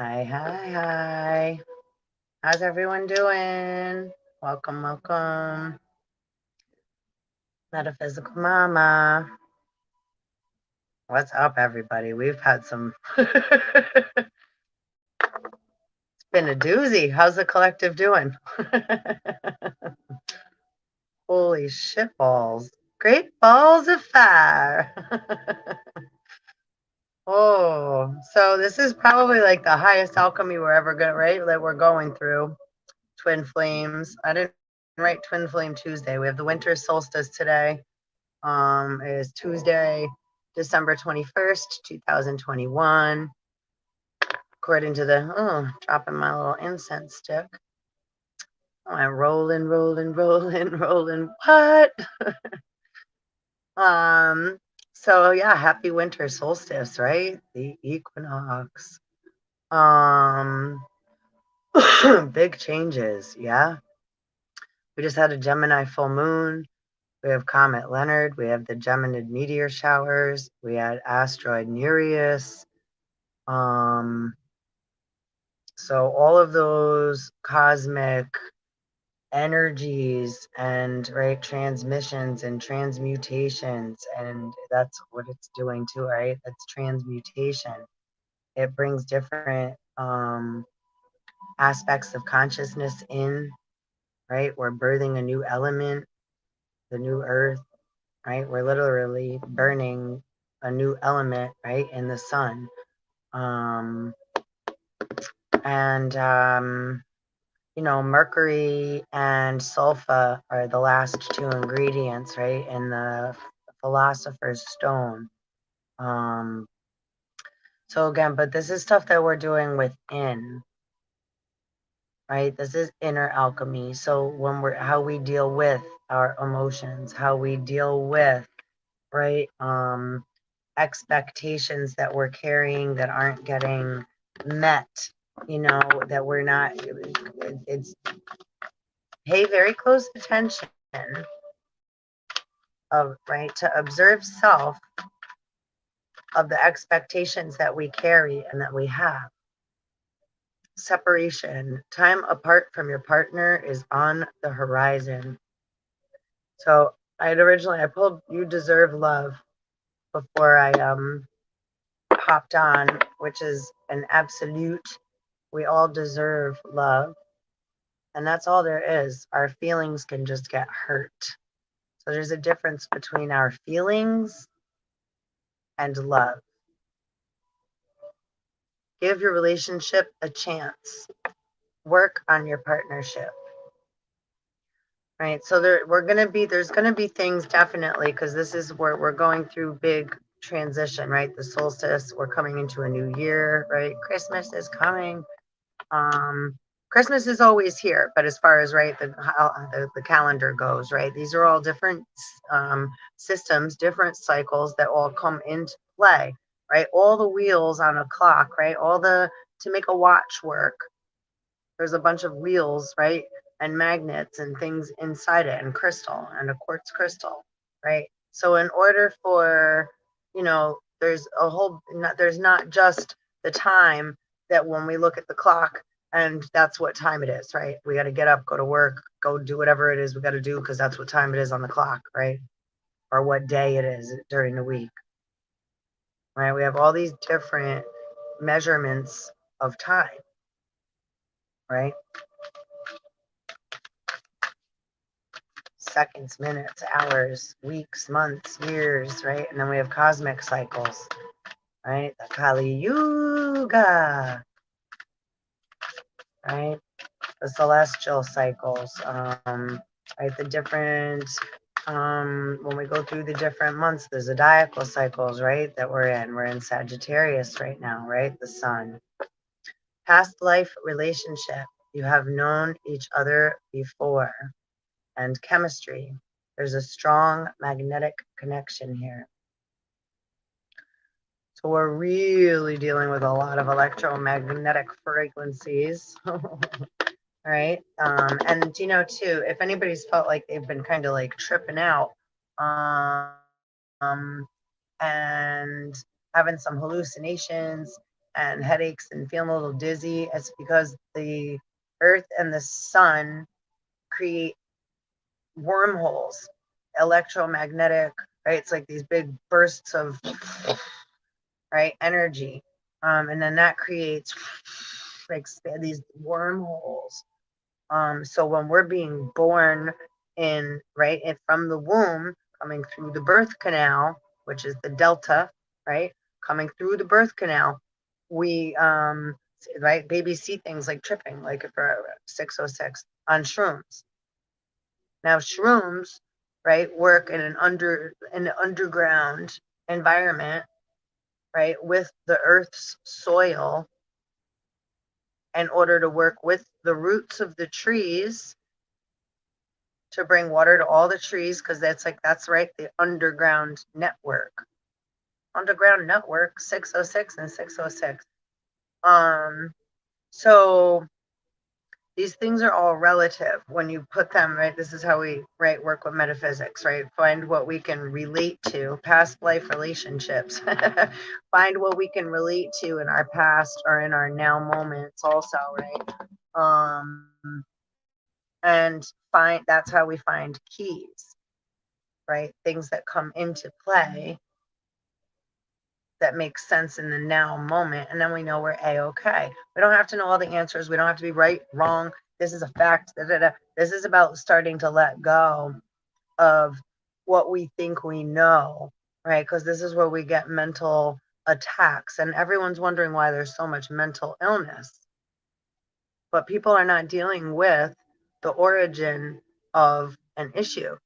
Hi, hi, hi. How's everyone doing? Welcome, welcome. Metaphysical Mama. What's up, everybody? We've had some. It's been a doozy. How's the collective doing? Holy shit balls. Great balls of fire. Oh, so this is probably like the highest alchemy we're ever going to, right? That we're going through. Twin flames. I didn't write Twin Flame Tuesday. We have the winter solstice today. It is Tuesday, December 21st, 2021. According to the dropping my little incense stick. I went rolling, rolling, rolling, rolling. What? um, so yeah, happy winter solstice, right? The equinox. Um big changes, yeah. We just had a Gemini full moon. We have Comet Leonard. We have the Geminid meteor showers. We had asteroid Nereus. So all of those cosmic energies and right transmissions and transmutations, and that's what it's doing too, right? That's transmutation. It brings different aspects of consciousness in, right? We're birthing a new element, the new earth, right? We're literally burning a new element, right, in the sun. And Mercury and sulfur are the last two ingredients, right, in the philosopher's stone. So again, but this is stuff that we're doing within, right? This is inner alchemy. So when how we deal with our emotions, how we deal with, right, expectations that we're carrying that aren't getting met, that we're not, it's pay very close attention of, right, to observe self of the expectations that we carry and that we have. Separation, time apart from your partner is on the horizon. So I pulled You Deserve Love before I hopped on, which is an absolute, we all deserve love. And that's all there is. Our feelings can just get hurt. So there's a difference between our feelings and love. Give your relationship a chance. Work on your partnership. Right. So there's gonna be things definitely, because this is where we're going through big transition, right? The solstice, we're coming into a new year, right? Christmas is coming. Christmas is always here, but as far as, right, how the calendar goes, right? These are all different systems, different cycles that all come into play, right? All the wheels on a clock, right? To make a watch work, there's a bunch of wheels, right? And magnets and things inside it, and crystal and a quartz crystal, right? So in order for, there's not just the time that when we look at the clock and that's what time it is, right? We got to get up, go to work, go do whatever it is we got to do because that's what time it is on the clock, right? Or what day it is during the week, right? We have all these different measurements of time, right? Seconds, minutes, hours, weeks, months, years, right? And then we have cosmic cycles, right? The Kali Yuga, right? The celestial cycles, right? The different, when we go through the different months, the zodiacal cycles, right? That we're in. We're in Sagittarius right now, right? The sun. Past life relationship. You have known each other before. And chemistry. There's a strong magnetic connection here. So we're really dealing with a lot of electromagnetic frequencies, right? And too, if anybody's felt like they've been kind of like tripping out, and having some hallucinations, and headaches and feeling a little dizzy, it's because the earth and the sun create wormholes, electromagnetic, right? It's like these big bursts of, right, energy. And then that creates like these wormholes. So when we're being born in, right, and from the womb, coming through the birth canal, which is the delta, right, coming through the birth canal, we, right, babies see things like tripping, like if we're 606 on shrooms. Now shrooms, right, work in an underground environment, right, with the earth's soil in order to work with the roots of the trees to bring water to all the trees, because that's right, the underground network 606 and 606. So these things are all relative when you put them, right? This is how we, right, work with metaphysics, right? Find what we can relate to, past life relationships. Find what we can relate to in our past or in our now moments also, right? And that's how we find keys, right? Things that come into play that makes sense in the now moment, and then we know we're a-okay. We don't have to know all the answers. We don't have to be right, wrong. This is a fact. Da, da, da. This is about starting to let go of what we think we know, right? Because this is where we get mental attacks, and everyone's wondering why there's so much mental illness. But people are not dealing with the origin of an issue,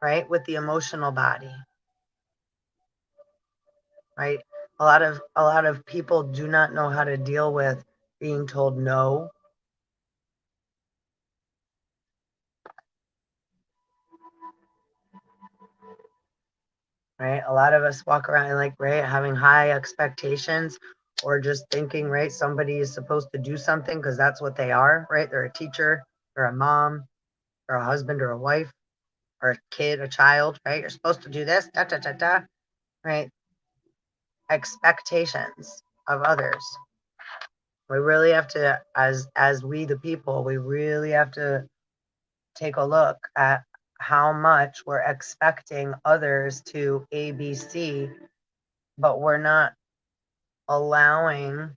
right? With the emotional body, right? A lot of people do not know how to deal with being told no, right? A lot of us walk around like, right, having high expectations, or just thinking, right, somebody is supposed to do something because that's what they are, right? They're a teacher, or a mom, or a husband, or a wife, or a kid, a child, right? You're supposed to do this, da da da da, right? Expectations of others. We really have to, as we the people, we really have to take a look at how much we're expecting others to ABC, but we're not allowing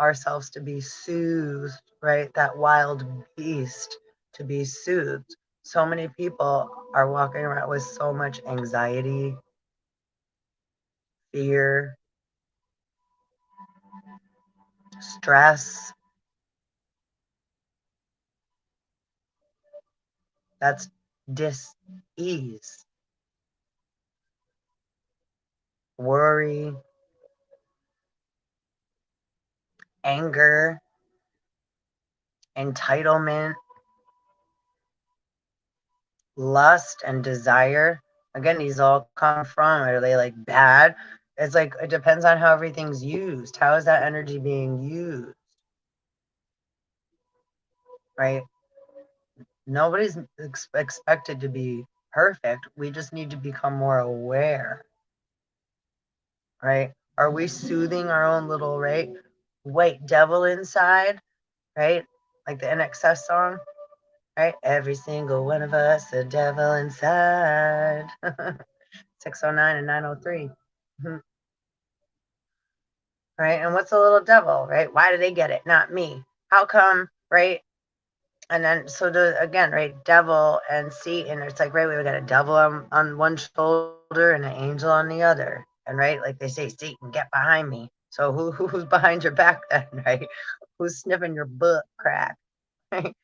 ourselves to be soothed, right? That wild beast to be soothed. So many people are walking around with so much anxiety, fear, stress. That's dis-ease, worry, anger, entitlement, lust, and desire. Again, these all come from, are they like bad? It's like, it depends on how everything's used. How is that energy being used? Right? Nobody's expected to be perfect. We just need to become more aware, right? Are we soothing our own little, right, white devil inside, right? Like the NXS song, right? Every single one of us, a devil inside. 609 and 903. Right? And what's a little devil, right? Why do they get it? Not me. How come, right? And then, so again, right? Devil and Satan, it's like, right, we got a devil on one shoulder and an angel on the other. And right, like they say, Satan, get behind me. So who's behind your back then, right? Who's sniffing your butt crack? Right?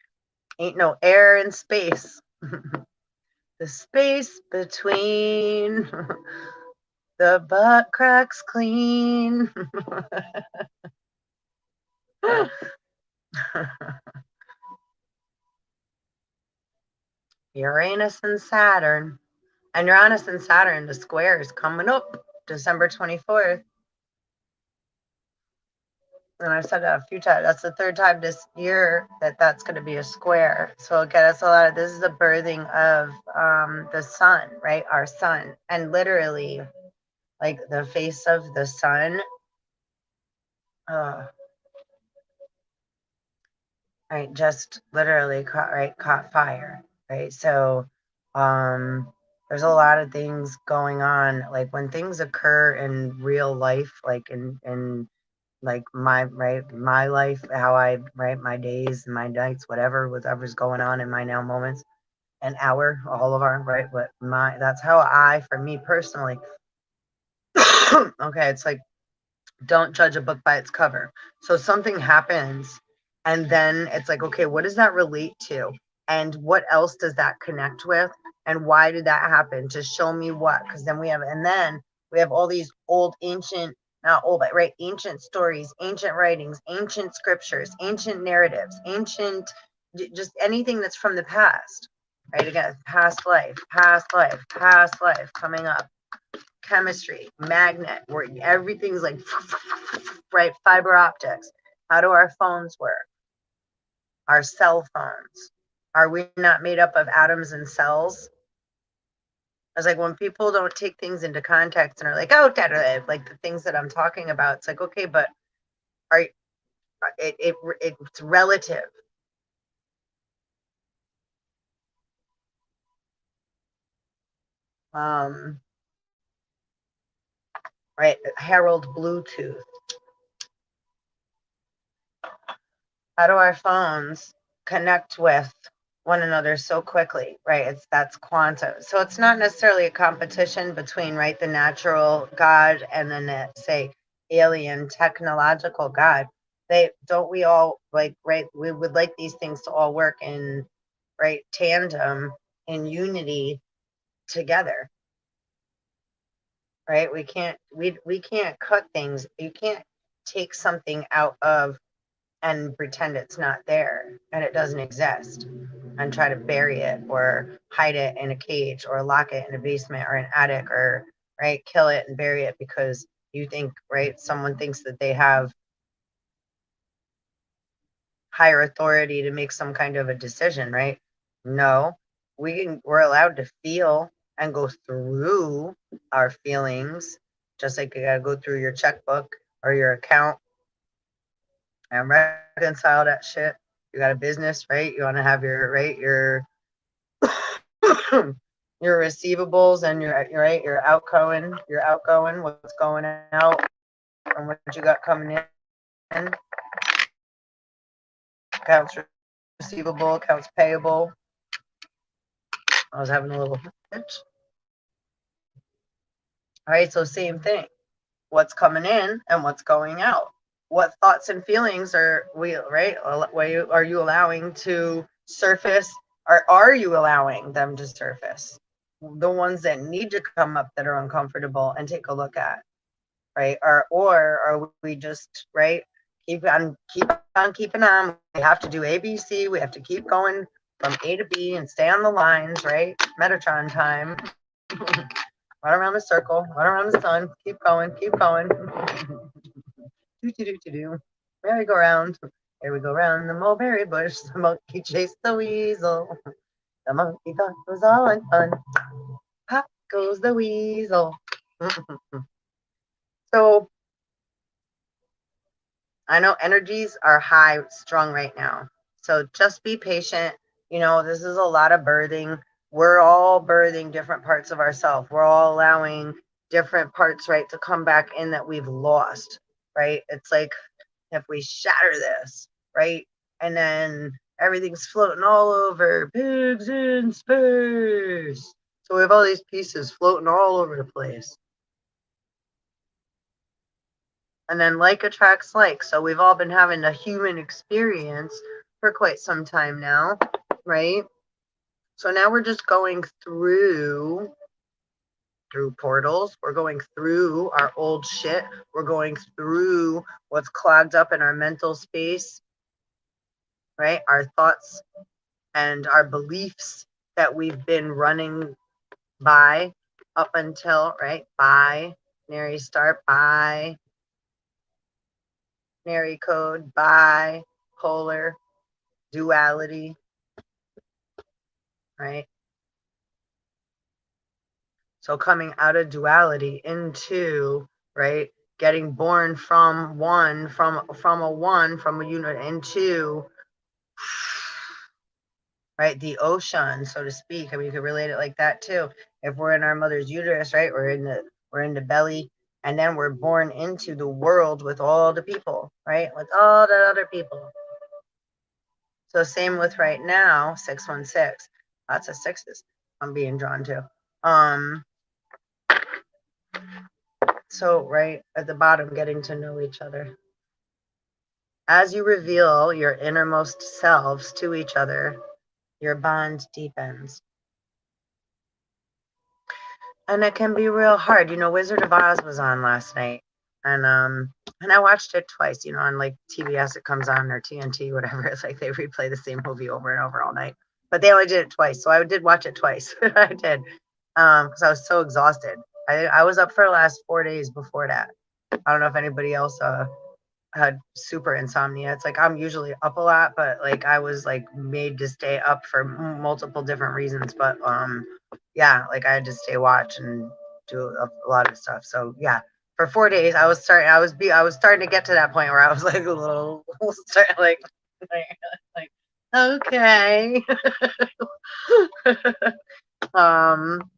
Ain't no air in space. The space between the butt cracks clean. Uranus and Saturn. And Uranus and Saturn, the square is coming up December 24th. And I've said that a few times. That's the third time this year that's going to be a square. So again, that's a lot of, this is the birthing of the sun, right? Our sun. And literally, like the face of the sun uh, right, just literally caught fire, right? So, there's a lot of things going on. Like when things occur in real life, like in like my life, how I my days and my nights, whatever's going on in my now moments, an hour, all of our what my that's how I, for me personally, okay, it's like don't judge a book by its cover. So something happens, and then it's like, okay, what does that relate to? And what else does that connect with? And why did that happen? Just show me what, because then we have all these old, ancient, not old, but right, ancient stories, ancient writings, ancient scriptures, ancient narratives, ancient, just anything that's from the past, right? Again, past life, past life coming up, chemistry, magnet, where everything's like, right, fiber optics. How do our phones work? Our cell phones. Are we not made up of atoms and cells? I was like, when people don't take things into context and are like, oh, like the things that I'm talking about, it's like, okay, but are it's relative. Um, right, Harold Bluetooth. How do our phones connect with one another so quickly, right? That's quantum. So it's not necessarily a competition between, right, the natural God and then say alien technological God. They don't we all like, right? We would like these things to all work in, right, tandem, in unity together, right? We can't cut things. You can't take something out of and pretend it's not there and it doesn't exist and try to bury it or hide it in a cage or lock it in a basement or an attic or right kill it and bury it because you think right someone thinks that they have higher authority to make some kind of a decision, right? No, we're allowed to feel and go through our feelings just like you got to go through your checkbook or your account and reconcile that shit. You got a business, right? You want to have your right your receivables and your right your outgoing, what's going out and what you got coming in, accounts receivable, accounts payable. I was having a little bitch. All right, so same thing. What's coming in and what's going out? What thoughts and feelings are we right? Are you allowing to surface? Or are you allowing them to surface? The ones that need to come up that are uncomfortable and take a look at, right? Or are we just right? Keep on keeping on. We have to do ABC. We have to keep going from A to B and stay on the lines, right? Metatron time. Run around the circle, run around the sun, keep going, keep going. Do do do do do. Merry-go-round. Here we go round the mulberry bush. The monkey chased the weasel. The monkey thought it was all in fun. Pop goes the weasel. So I know energies are high, strong right now. So just be patient. You know, this is a lot of birthing. We're all birthing different parts of ourselves. We're all allowing different parts, right, to come back in that we've lost, right? It's like if we shatter this, right, and then everything's floating all over, pigs in space. So we have all these pieces floating all over the place. And then like attracts like. So we've all been having a human experience for quite some time now, right? So now we're just going through portals. We're going through our old shit. We're going through what's clogged up in our mental space, right? Our thoughts and our beliefs that we've been running by up until, right? Binary star, binary code, bipolar, duality, right? So coming out of duality into, right, getting born from a unit into, right, the ocean, so to speak. I mean, you could relate it like that too. If we're in our mother's uterus, right, we're in the belly, and then we're born into the world with all the people, right, with all the other people. So same with right now, 616. Lots of sixes I'm being drawn to. So right at the bottom, getting to know each other. As you reveal your innermost selves to each other, your bond deepens. And it can be real hard. You know, Wizard of Oz was on last night. And I watched it twice, you know, on like TBS it comes on, or TNT, whatever. It's like they replay the same movie over and over all night. But they only did it twice. So I did watch it twice. I did. Because I was so exhausted. I was up for the last 4 days before that. I don't know if anybody else had super insomnia. It's like I'm usually up a lot, but like I was like made to stay up for multiple different reasons. But yeah, like I had to stay watch and do a lot of stuff. So yeah, for 4 days I was starting to get to that point where I was like a little starting like okay. um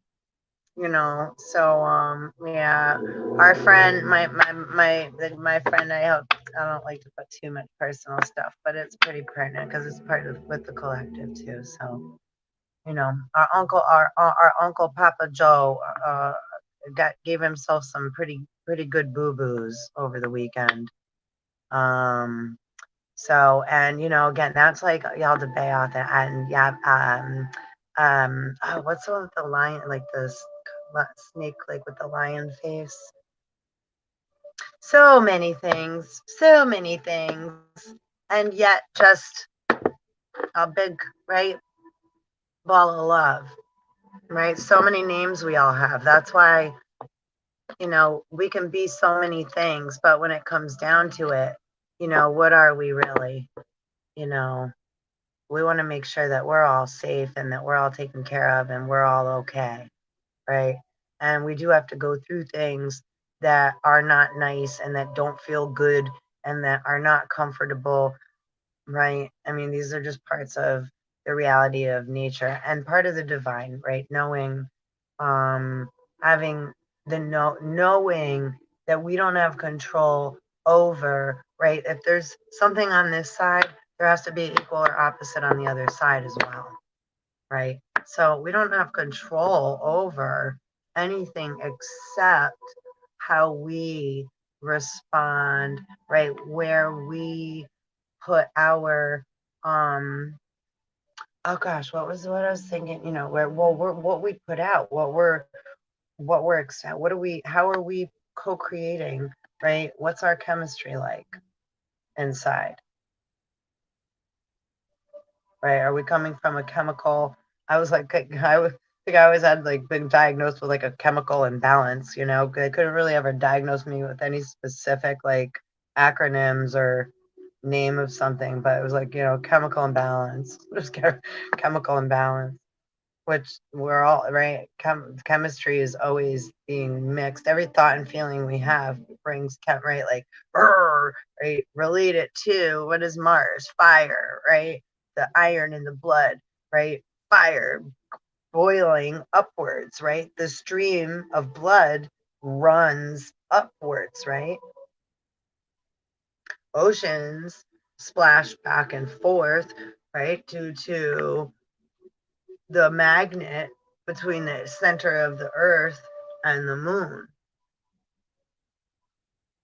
you know, so yeah, our friend, my friend, I don't like to put too much personal stuff, but it's pretty pertinent because it's part of with the collective too. So you know, our uncle Papa Joe gave himself some pretty good boo boos over the weekend. So, and you know, again, that's like y'all the Bayoth, and yeah, oh, what's the one with the lion, like the snake, like with the lion face? So many things, and yet just a big, right, ball of love, right? So many names we all have. That's why, you know, we can be so many things, but when it comes down to it, you know, what are we really? You know, we want to make sure that we're all safe and that we're all taken care of and we're all okay, right? And we do have to go through things that are not nice and that don't feel good and that are not comfortable, right? I mean, these are just parts of the reality of nature and part of the divine, right? Knowing, um, having knowing that we don't have control over, right? If there's something on this side, there has to be equal or opposite on the other side as well, right? So we don't have control over anything except how we respond, right? Where we put our oh gosh, what I was thinking, you know, we're what we put out, what are we, how are we co-creating, right? What's our chemistry like inside, right? Are we coming from a chemical? I was like, think I always had like been diagnosed with like a chemical imbalance, you know. They couldn't really ever diagnose me with any specific like acronyms or name of something, but it was like, you know, chemical imbalance, just chemical imbalance, which we're all right. Chemistry is always being mixed. Every thought and feeling we have brings right, like right, relate it to what is Mars, fire, right? The iron in the blood, right? Fire boiling upwards, right? The stream of blood runs upwards, right? Oceans splash back and forth, right? Due to the magnet between the center of the earth and the moon,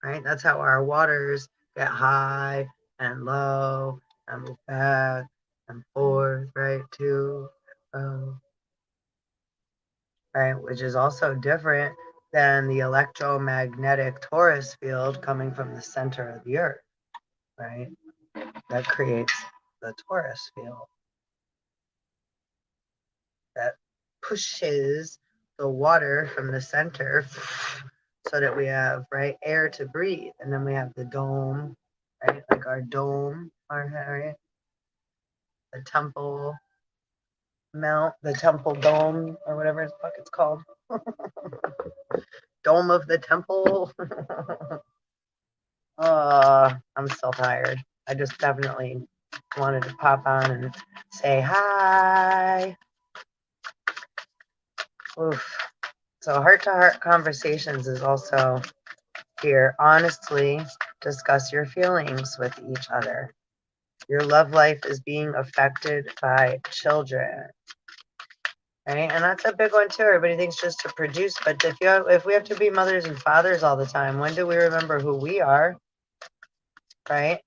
right? That's how our waters get high and low and move back and forth, right? To, right? Which is also different than the electromagnetic torus field coming from the center of the earth, right? That creates the torus field that pushes the water from the center so that we have, right, air to breathe. And then we have the dome, right? Like our dome, right? The temple mount, the temple dome, or whatever the fuck it's called. Dome of the temple. I'm still tired. I just definitely wanted to pop on and say hi. Oof. So heart-to-heart conversations is also here. Honestly, discuss your feelings with each other. Your love life is being affected by children. Right? And that's a big one too. Everybody thinks just to produce, but if we have to be mothers and fathers all the time, when do we remember who we are? Right?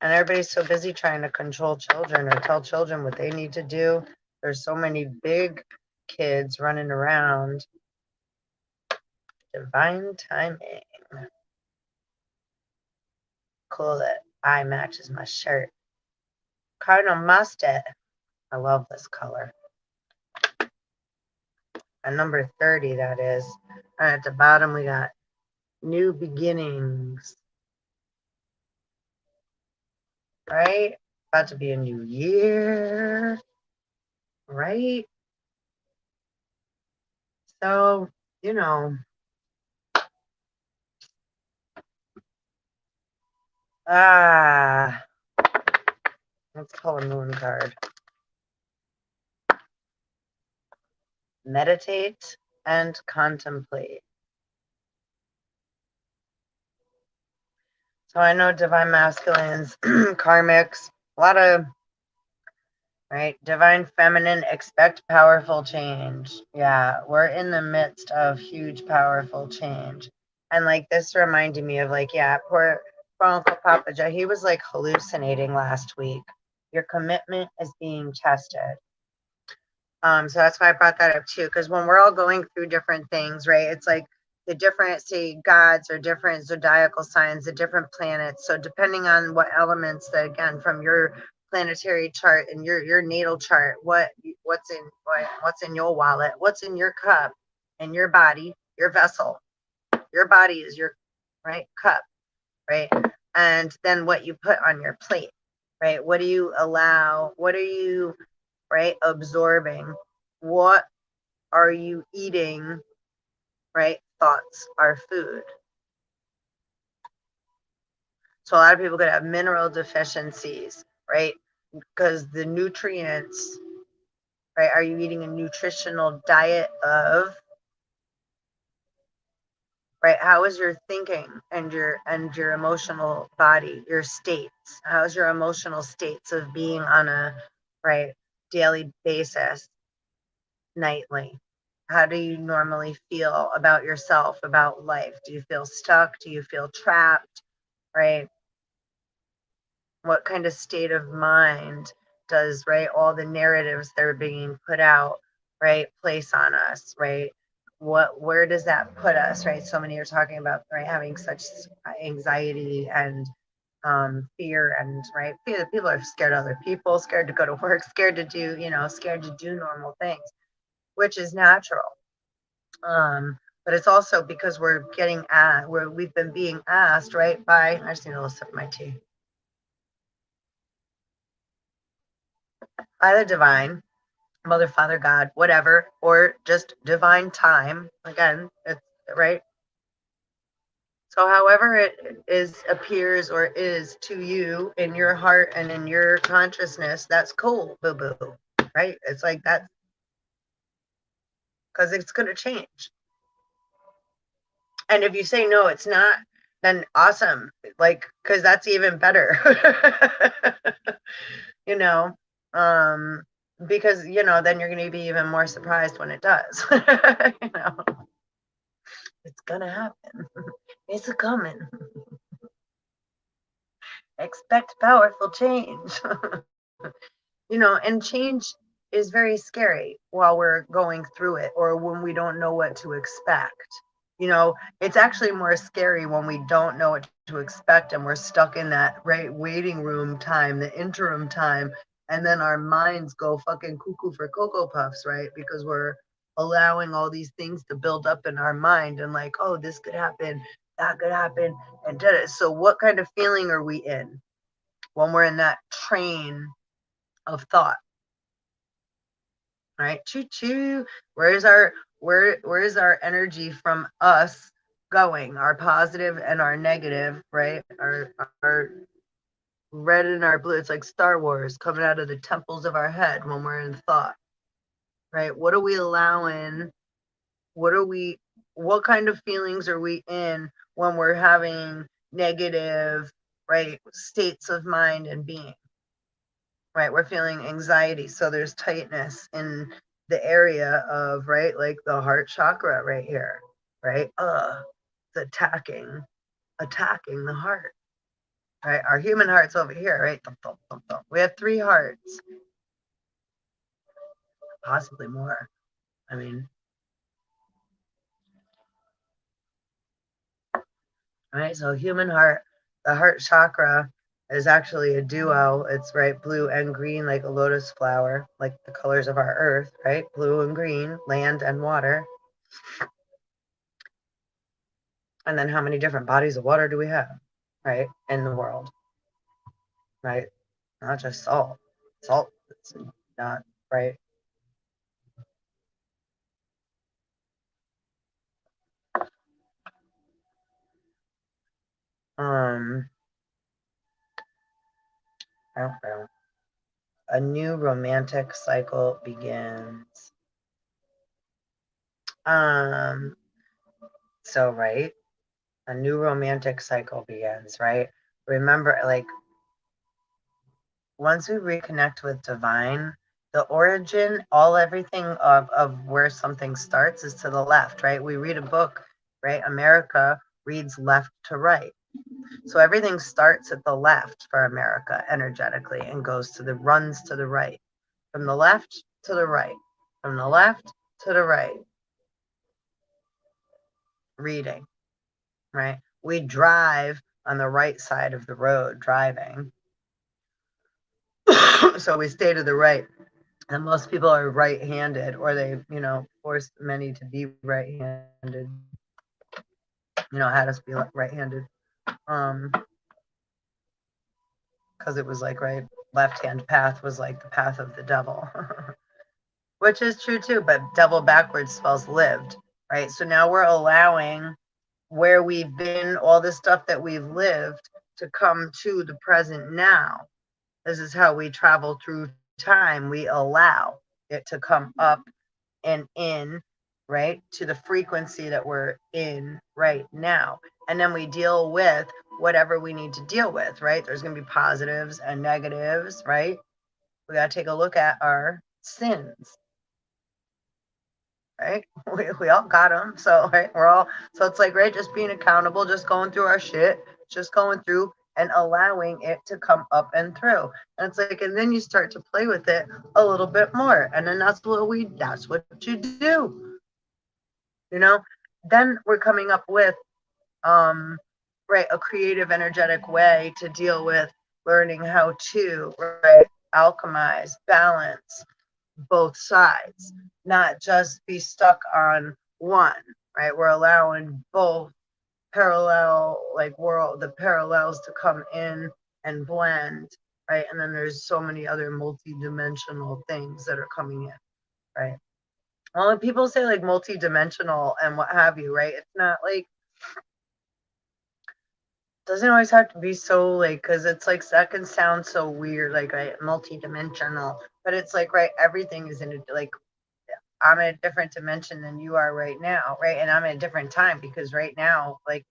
And everybody's so busy trying to control children or tell children what they need to do. There's so many big kids running around. Divine timing. Cool that eye matches my shirt. Cardinal mustard. I love this color. And number 30, that is. And at the bottom, we got new beginnings. Right? About to be a new year. Right? So, you know, let's pull a moon card. Meditate and contemplate. So I know divine masculines, karmics, a lot of, right? Divine feminine, expect powerful change. Yeah, we're in the midst of huge, powerful change. And like this reminded me of like, yeah, poor Uncle Papa Joe. He was like hallucinating last week. Your commitment is being tested. So that's why I brought that up too, because when we're all going through different things, right? It's like the different, say, gods or different zodiacal signs, the different planets. So depending on what elements that, again, from your planetary chart and your natal chart, what's in your wallet, what's in your cup, and your body, your vessel, your body is your right cup, right? And then what you put on your plate, right? What do you allow? What are you right absorbing? What are you eating? Right? Thoughts are food. So a lot of people could have mineral deficiencies, right? Because the nutrients, right? Are you eating a nutritional diet of, right? How is your thinking and your emotional body, your states? How's your emotional states of being on a right daily basis, nightly? How do you normally feel about yourself, about life? Do you feel stuck? Do you feel trapped? Right? What kind of state of mind does, right, all the narratives that are being put out, right, place on us, right? Where does that put us, right? So many are talking about, right, having such anxiety and fear and, right, fear that people are scared of other people, scared to go to work, scared to do, scared to do normal things, which is natural. But it's also because we're getting at where we've been being asked, right, by, I just need a little sip of my tea, by the divine, mother, father, God, whatever, or just divine time. Again, it's right. So however it is appears or is to you in your heart and in your consciousness, that's cool, boo boo. Right? It's like that because it's gonna change. And if you say no, it's not, then awesome. Like, because that's even better. you know, um, because then you're gonna be even more surprised when it does. It's gonna happen. It's a coming. Expect powerful change. And change is very scary while we're going through it or when we don't know what to expect. It's actually more scary when we don't know what to expect and we're stuck in that right waiting room time, the interim time, and then our minds go fucking cuckoo for Cocoa Puffs, right? Because we're allowing all these things to build up in our mind and like, oh, this could happen, that could happen, and did it. So what kind of feeling are we in when we're in that train of thought? Right? Choo choo. Where is our energy from us going, our positive and our negative, right? Our red and our blue. It's like Star Wars coming out of the temples of our head when we're in thought, right? What are we allowing? What are we, what kind of feelings are we in when we're having negative, right, states of mind and being, right? We're feeling anxiety. So there's tightness in the area of, right, like the heart chakra right here, right? It's attacking the heart, right? Our human heart's over here, right? Thump, thump, thump, thump. We have 3 hearts, possibly more. I mean, right? So human heart, the heart chakra is actually a duo. It's right, blue and green, like a lotus flower, like the colors of our earth, right? Blue and green, land and water. And then how many different bodies of water do we have, right, in the world, right? Not just salt. Salt, it's not, right? Um, I don't know. A new romantic cycle begins. Um, so right, a new romantic cycle begins, right? Remember, like once we reconnect with divine, the origin, everything of where something starts is to the left, right? We read a book, right? America reads left to right. So everything starts at the left for America energetically and runs to the right. From the left to the right. From the left to the right. Reading, right? We drive on the right side of the road driving. So we stay to the right. And most people are right-handed, or they, forced many to be right-handed. Had us be right-handed. Because it was like right, left-hand path was like the path of the devil, which is true too. But devil backwards spells lived, right? So now we're allowing where we've been, all the stuff that we've lived, to come to the present now. This is how we travel through time. We allow it to come up and in, right, to the frequency that we're in right now. And then we deal with whatever we need to deal with, right? There's going to be positives and negatives, right? We got to take a look at our sins, right? We all got them. So, right, so it's like, right, just being accountable, just going through our shit, just going through and allowing it to come up and through. And it's like, and then you start to play with it a little bit more. And then that's what you do. you know then we're coming up with um right, a creative energetic way to deal with learning how to, right, alchemize, balance both sides, not just be stuck on one, right? We're allowing both parallel, like world, the parallels to come in and blend, right? And then there's so many other multi-dimensional things that are coming in, right? Well, when people say like multi-dimensional and what have you, right? It's not like, doesn't always have to be so like, because it's like that can sound so weird, like, right, multi-dimensional, but it's like, right, everything is in a, like, I'm in a different dimension than you are right now, right? And I'm in a different time because right now, like,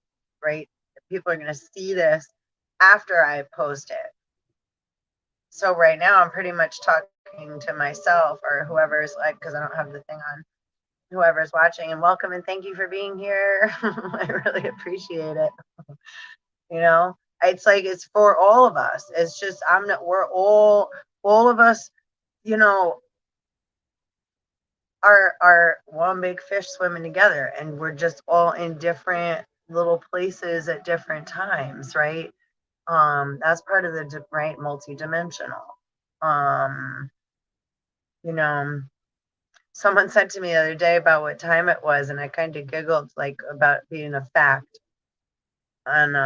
right, people are going to see this after I post it. So right now I'm pretty much talking to myself or whoever's, like, because I don't have the thing on, whoever's watching, and welcome and thank you for being here. I really appreciate it. you know it's like, it's for all of us. It's just, I'm not, we're all of us, you know are one big fish swimming together, and we're just all in different little places at different times, right? That's part of the right, multi-dimensional. um you know Someone said to me the other day about what time it was, and I kind of giggled, like, about being a fact, and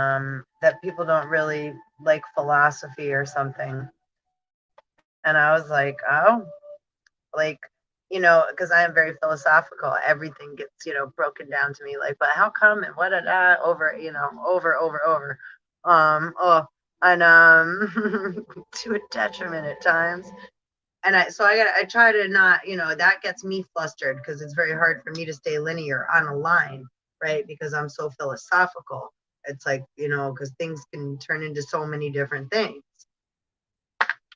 that people don't really like philosophy or something. And I was like, oh, like, because I am very philosophical. Everything gets, broken down to me like, but how come and what over, over. Oh, and to a detriment at times. And I try to not, that gets me flustered because it's very hard for me to stay linear on a line, right? Because I'm so philosophical. It's like, because things can turn into so many different things.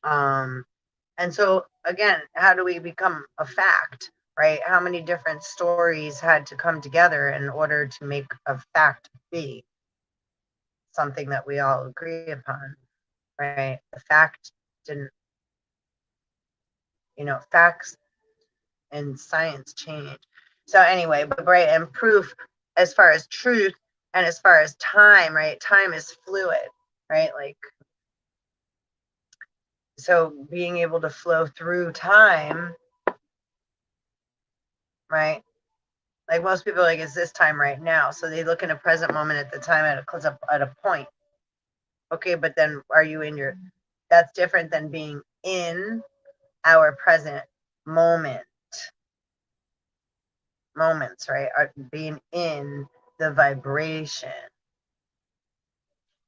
And so again, how do we become a fact, right? How many different stories had to come together in order to make a fact be something that we all agree upon, right? The fact didn't, facts and science change. So anyway, but right, and proof as far as truth and as far as time, right? Time is fluid, right? Like, so being able to flow through time, right? Like most people are like, is this time right now? So they look in a present moment at the time at a point. Okay, but then are you in your, that's different than being in our present moment, moments, right? Being in the vibration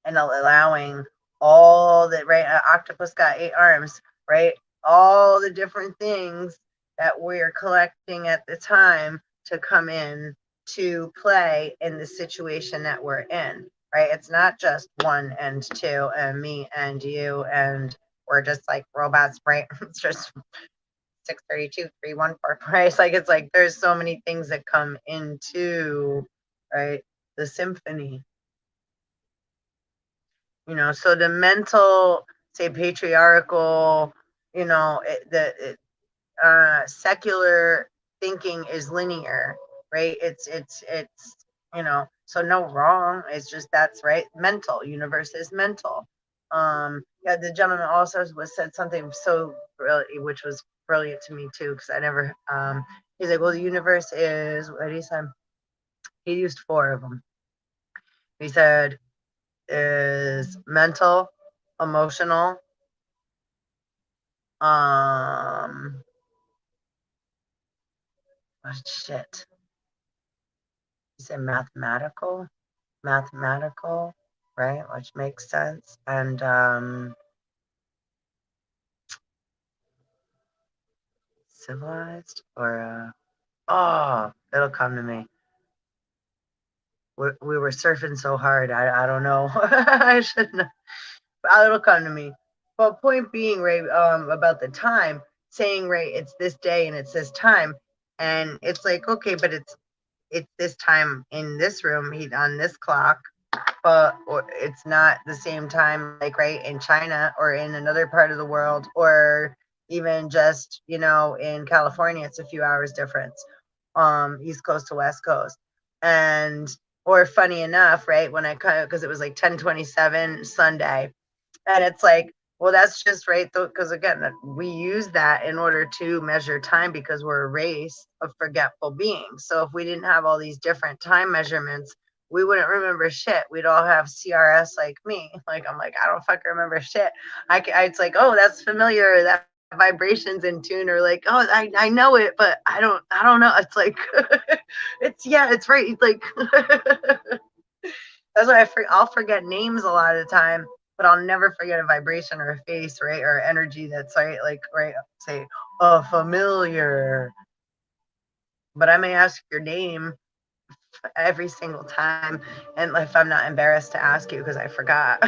and allowing all the, right? An octopus got 8 arms, right? All the different things that we're collecting at the time to come in to play in the situation that we're in, right? It's not just one and two and me and you and we're just like robots, right? It's just 632, 314, right? It's like there's so many things that come into, right, the symphony. So the mental, say, patriarchal, secular thinking is linear, right? It's so no wrong. It's just that's right. Mental universe is mental. Yeah, the gentleman also said something so brilliant, which was brilliant to me too, because I never. He's like, well, the universe is what he said. He used 4 of them. He said is mental, emotional, um, oh shit. He said mathematical, right? Which makes sense. And civilized or it'll come to me. We were surfing so hard. I don't know. I shouldn't. It'll come to me. But point being, right, about the time, saying, right, it's this day and it's this time, and it's like, okay, but it's this time in this room, on this clock, but it's not the same time, like right in China or in another part of the world, or even just in California, it's a few hours difference, East Coast to West Coast, and or funny enough, right, when I kind of because it was like 10:27 Sunday. And it's like, well, that's just right, because again, we use that in order to measure time because we're a race of forgetful beings. So if we didn't have all these different time measurements, we wouldn't remember shit. We'd all have CRS like me. Like, I'm like, I don't fucking remember shit. It's like, oh, that's familiar. That vibrations in tune, or like, oh, I know it, but I don't know. It's like, it's right. It's like, that's why I'll forget names a lot of the time, but I'll never forget a vibration or a face, right? Or energy that's right, like, right, say, familiar. But I may ask your name every single time. And if I'm not embarrassed to ask you because I forgot.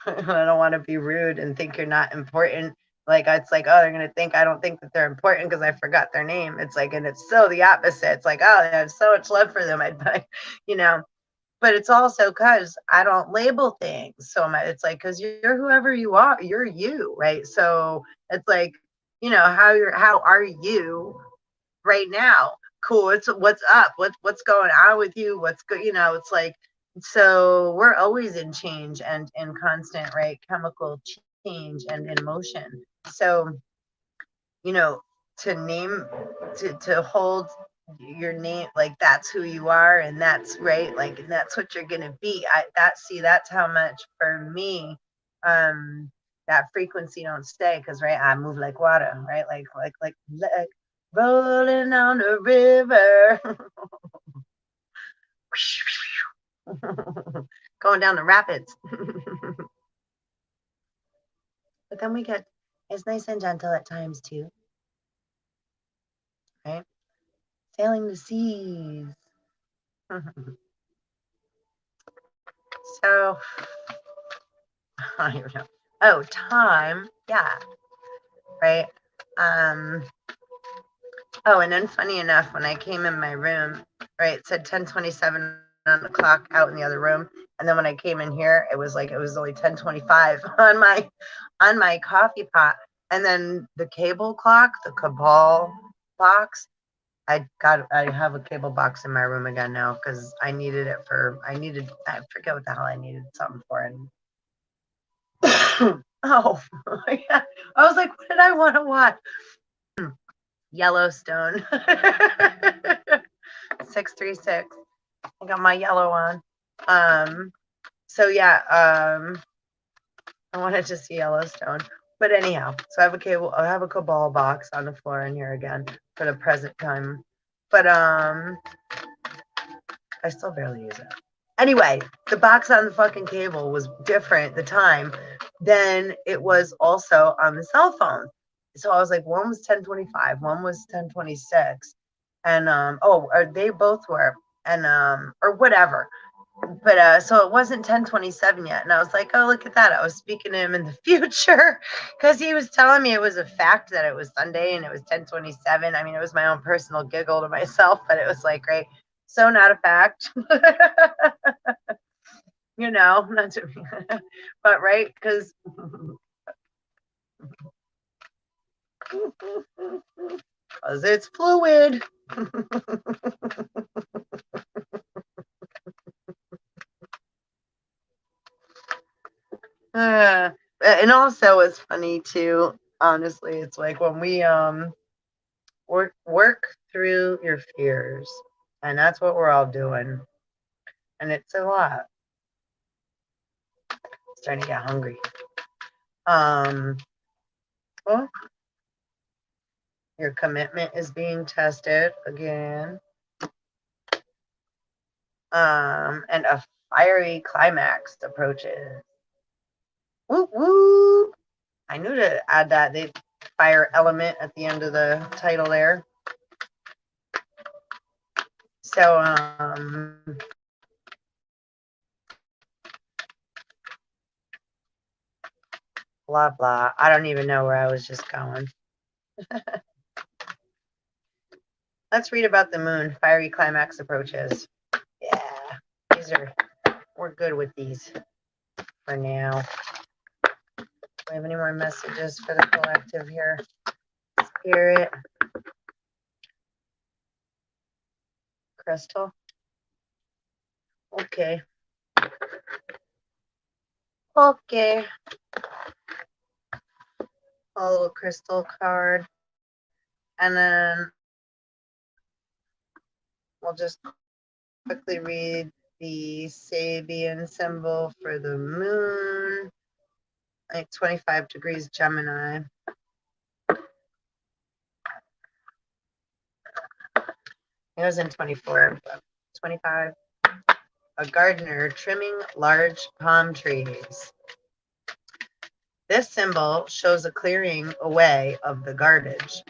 I don't want to be rude and think you're not important. Like, it's like, oh, they're going to think I don't think that they're important because I forgot their name. It's like, and it's so the opposite. It's like, oh, I have so much love for them. you know, but it's also because I don't label things so much. It's like, because you're whoever you are, you're you, right? So it's like, how are you right now? Cool. What's up? What's going on with you? What's good? It's like, so we're always in change and in constant, right, chemical change and in motion. So, you know, to name, to hold your name, like that's who you are and that's right, like, and that's what you're gonna be. That's how much for me, um that frequency don't stay because right, I move like water, right? Like rolling on the river. Going down the rapids. But then it's nice and gentle at times too, right? Sailing the seas. So, I don't know. Oh, time. Yeah, right. Um, oh, and then funny enough, when I came in my room, right, it said 10:27 on the clock out in the other room. And then when I came in here, it was only 10:25 on my coffee pot. And then the cable clock, the Cabal box, I have a cable box in my room again now because I forget what the hell I needed something for. And oh, yeah. I was like, what did I want to watch? Yellowstone. 636. I got my yellow on. So yeah, I wanted to see Yellowstone. But anyhow, so I have a Cabal box on the floor in here again for the present time. But I still barely use it. Anyway, the box on the fucking cable was different the time than it was also on the cell phone. So I was like, one was 10:25, one was 10:26, and or they both were, and or whatever. But so it wasn't 10:27 yet, and I was like, oh, look at that. I was speaking to him in the future because he was telling me it was a fact that it was Sunday and it was 10:27. I mean, it was my own personal giggle to myself, but it was like, great. So not a fact. Not to me. But right, because it's fluid. And also it's funny too, honestly, it's like when we work through your fears, and that's what we're all doing, and it's a lot. Starting to get hungry. Well, your commitment is being tested again, and a fiery climax approaches. Woo woo! I knew to add that the fire element at the end of the title there. So blah blah. I don't even know where I was just going. Let's read about the moon. Fiery climax approaches. Yeah, we're good with these for now. Do we have any more messages for the collective here? Spirit. Crystal. Okay. Okay. A little crystal card. And then we'll just quickly read the Sabian symbol for the moon. Like 25 degrees Gemini. It was in 24, but 25. A gardener trimming large palm trees. This symbol shows a clearing away of the garbage,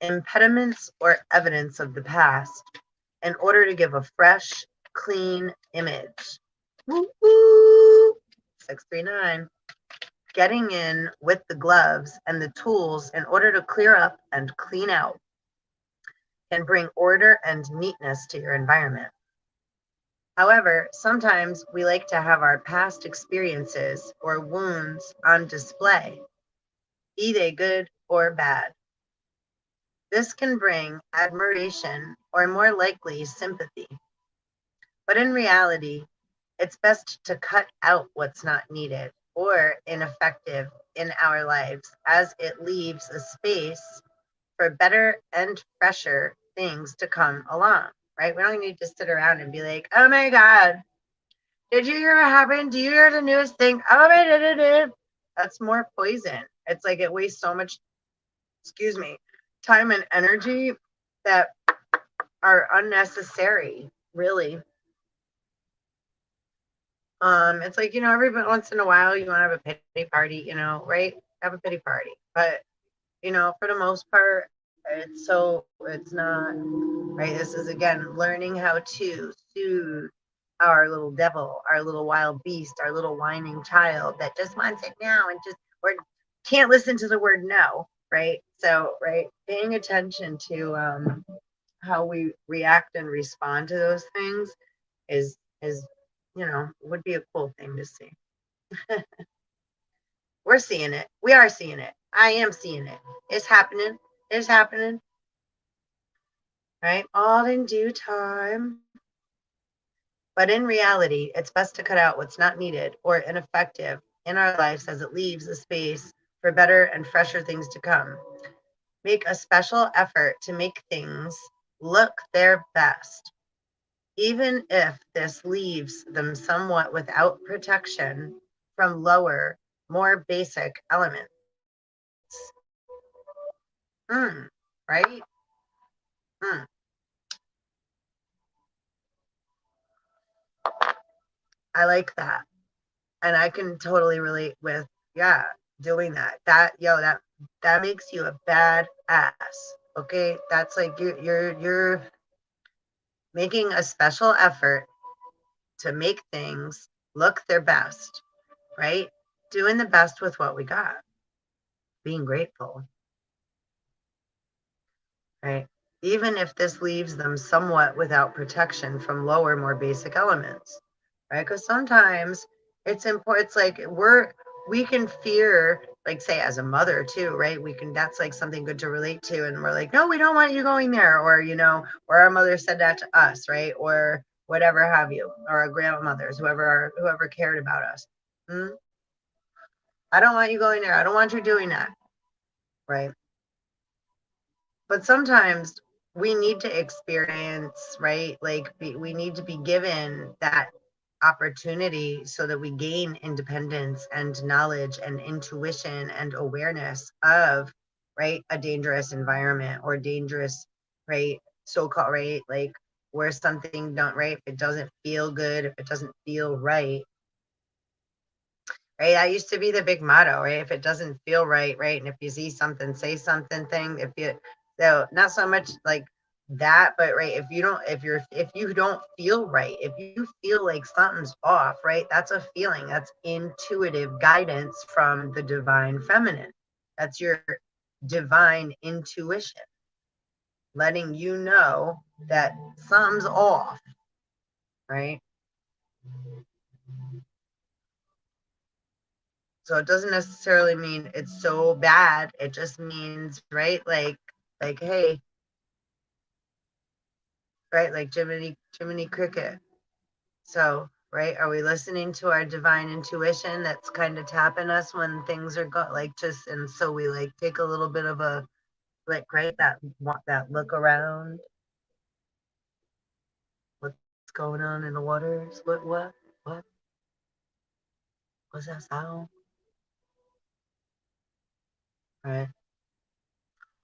impediments or evidence of the past, in order to give a fresh, clean image. Woo woo! 639. Getting in with the gloves and the tools in order to clear up and clean out can bring order and neatness to your environment. However, sometimes we like to have our past experiences or wounds on display, be they good or bad. This can bring admiration or more likely sympathy. But in reality, it's best to cut out what's not needed or ineffective in our lives, as it leaves a space for better and fresher things to come along, right? We don't need to sit around and be like, oh my God, did you hear what happened? Do you hear the newest thing? Oh my God. That's more poison. It's like it wastes so much, excuse me, time and energy that are unnecessary, really. It's like, every once in a while you want to have a pity party, right? Have a pity party. But, for the most part, it's not, right? This is again learning how to soothe our little devil, our little wild beast, our little whining child that just wants it now and just, or can't listen to the word no, right? So, right, paying attention to how we react and respond to those things is would be a cool thing to see. We're seeing it. We are seeing it. I am seeing it. It's happening. It's happening. Right? All in due time. But in reality, it's best to cut out what's not needed or ineffective in our lives as it leaves the space for better and fresher things to come. Make a special effort to make things look their best, even if this leaves them somewhat without protection from lower, more basic elements. Right? Mm, I like that. And I can totally relate with, yeah, doing that. That makes you a bad ass. Okay? That's like you're making a special effort to make things look their best, right? Doing the best with what we got. Being grateful, right? Even if this leaves them somewhat without protection from lower, more basic elements, right? Because sometimes it's important. It's like we can fear, like say as a mother too, right? We can, that's like something good to relate to, and we're like, no, we don't want you going there, or or our mother said that to us, right? Or whatever have you, or our grandmothers, whoever cared about us. Hmm? I don't want you going there. I don't want you doing that, right? But sometimes we need to experience, right? Like we need to be given that opportunity so that we gain independence and knowledge and intuition and awareness of, right, a dangerous environment or dangerous, right, so-called, right, like where something don't, right, if it doesn't feel good, if it doesn't feel right, right? That used to be the big motto, right? If it doesn't feel right, right? And if you see something, say something thing. If you, so not so much like that, but right, if you don't feel right, if you feel like something's off, right? That's a feeling. That's intuitive guidance from the divine feminine. That's your divine intuition letting you know that something's off, right? So it doesn't necessarily mean it's so bad. It just means, right, like hey, right, like Jiminy Cricket. So, right, are we listening to our divine intuition that's kind of tapping us when things are like just, and so we like take a little bit of a, like, right, that look around, what's going on in the waters, what was that sound, right?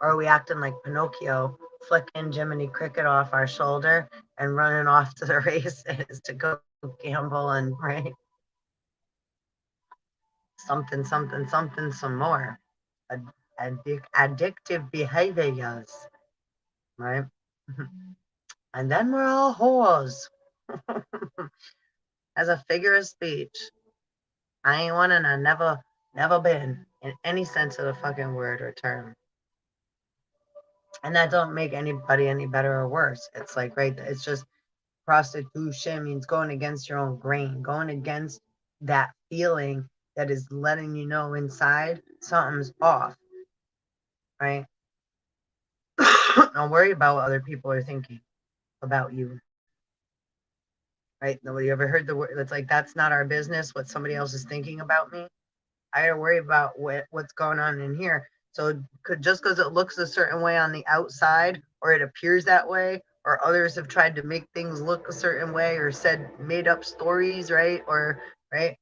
Or are we acting like Pinocchio, flicking Jiminy Cricket off our shoulder and running off to the races to go gamble and, right, something, something, something, some more. Addictive behaviors, right? And then we're all whores. As a figure of speech, I ain't one and I never been in any sense of the fucking word or term. And that don't make anybody any better or worse. It's like, right, it's just prostitution means going against your own grain, going against that feeling that is letting you know inside something's off, right? Don't worry about what other people are thinking about you, right? Nobody ever heard the word. It's like, that's not our business what somebody else is thinking about me. I gotta worry about what's going on in here. So just because it looks a certain way on the outside, or it appears that way, or others have tried to make things look a certain way, or said made up stories, right? Or right.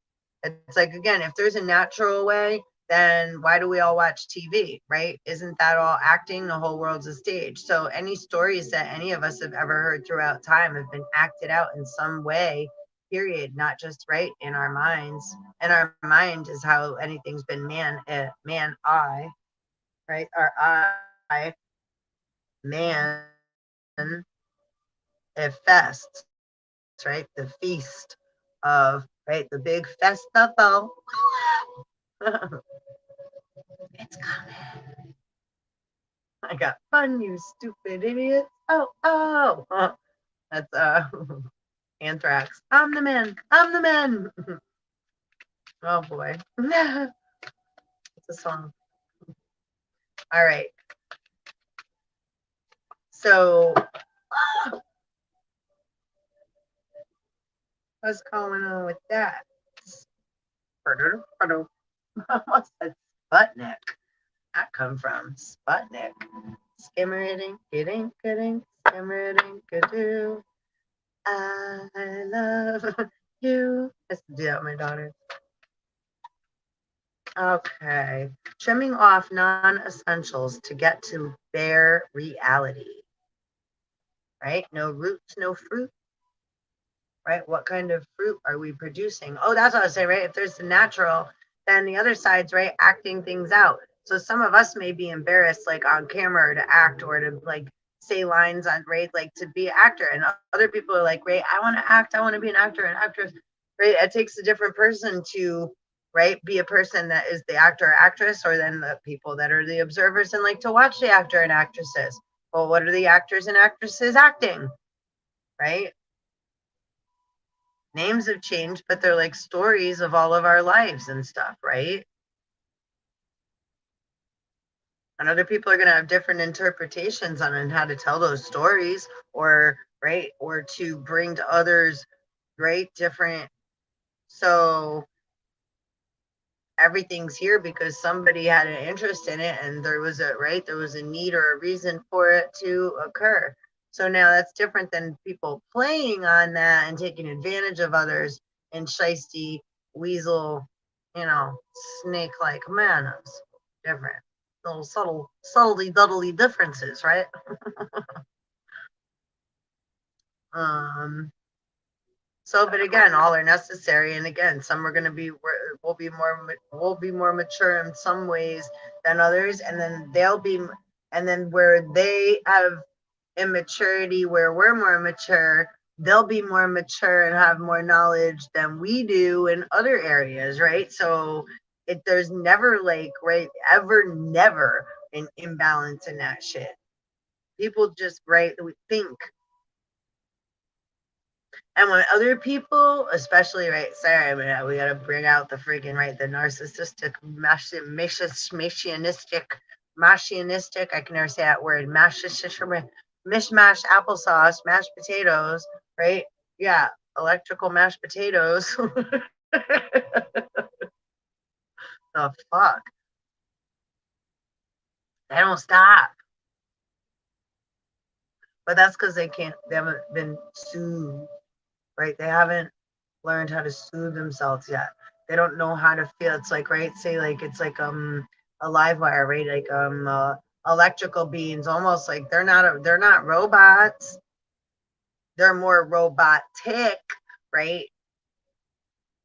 It's like, again, if there's a natural way, then why do we all watch TV, right? Isn't that all acting? The whole world's a stage. So any stories that any of us have ever heard throughout time have been acted out in some way, period, not just right in our minds. And our mind is how anything's been I, right? Our I, man, it fests, right? The feast of, right? The big festival. It's coming. I got fun, you stupid idiots. Oh, oh. That's Anthrax. I'm the man. I'm the man. Oh boy. It's a song. All right. So what's going on with that? What's that? Sputnik. That come from Sputnik. Skimmering, kidding, skimmering, do. I love you. I used to do that with my daughter. Okay. Trimming off non-essentials to get to bare reality. Right? No roots, no fruit. Right? What kind of fruit are we producing? Oh, that's what I was saying, right? If there's the natural, then the other side's right, acting things out. So some of us may be embarrassed, like on camera, to act or to like say lines on, right, like to be an actor. And other people are like, right, I want to act, I want to be an actor, an actress. Right? It takes a different person to, right, be a person that is the actor or actress, or then the people that are the observers and like to watch the actor and actresses. Well, what are the actors and actresses acting? Right? Names have changed, but they're like stories of all of our lives and stuff, right? And other people are going to have different interpretations on how to tell those stories, or right, or to bring to others, right, different. So everything's here because somebody had an interest in it, and there was a need or a reason for it to occur. So now that's different than people playing on that and taking advantage of others in shisty weasel, snake like manners. Different. Little subtlety duddly differences, right? um So, but again, all are necessary, and again, some are going to be will be more mature in some ways than others, and then and then where they have immaturity, where we're more mature, they'll be more mature and have more knowledge than we do in other areas, right? So, there's never like never an imbalance in that shit. People just think. And when other people, especially right, sorry, we got to bring out the freaking the narcissistic, machianistic. I can never say that word. Mishmash applesauce, mashed potatoes, right? Yeah, electrical mashed potatoes. The fuck? They don't stop. But that's because they haven't been soothed, right? They haven't learned how to soothe themselves yet. They don't know how to feel. It's like, right, say like it's like a live wire, right? Like electrical beings, almost like they're not robots. They're more robotic, right?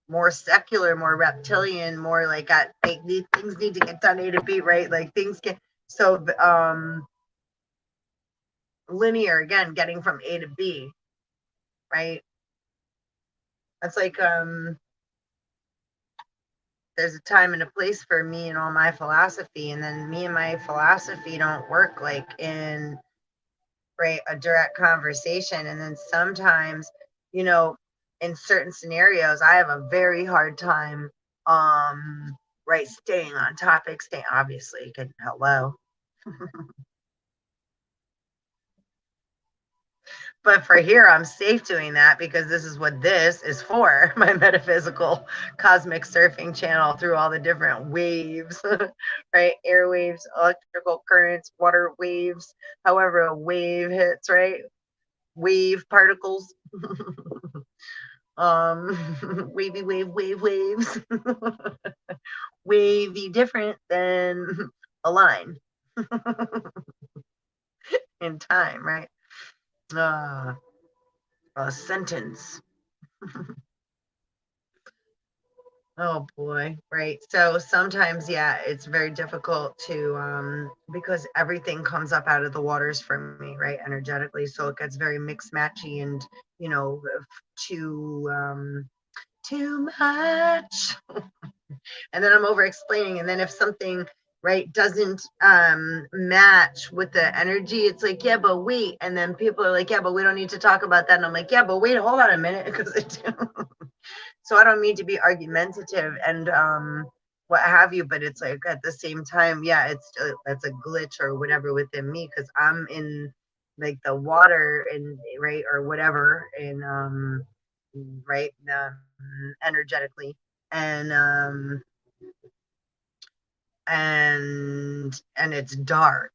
More secular, more reptilian, more like things need to get done A to B, right? Like things get so linear, again, getting from A to B, right? It's like there's a time and a place for me and all my philosophy, and then me and my philosophy don't work like in a direct conversation. And then sometimes, you know, in certain scenarios, I have a very hard time staying on topic, staying obviously hello. But for here, I'm safe doing that because this is what this is for, my metaphysical cosmic surfing channel through all the different waves, right? Airwaves, electrical currents, water waves, however a wave hits, right? Wave particles. Wavy waves. Wavy different than a line in time, right? Uh, a sentence. Oh boy, right. So sometimes, yeah, it's very difficult to because everything comes up out of the waters for me, right, energetically. So it gets very mixed matchy and you know, too much. And then I'm over explaining. And then if something right doesn't match with the energy, it's like, yeah, but wait. And then people are like, yeah, but we don't need to talk about that. And I'm like, yeah, but wait, hold on a minute, because it so I don't mean to be argumentative and what have you, but it's like at the same time, yeah, that's a glitch or whatever within me because I'm in like the water and right or whatever and right energetically and and it's dark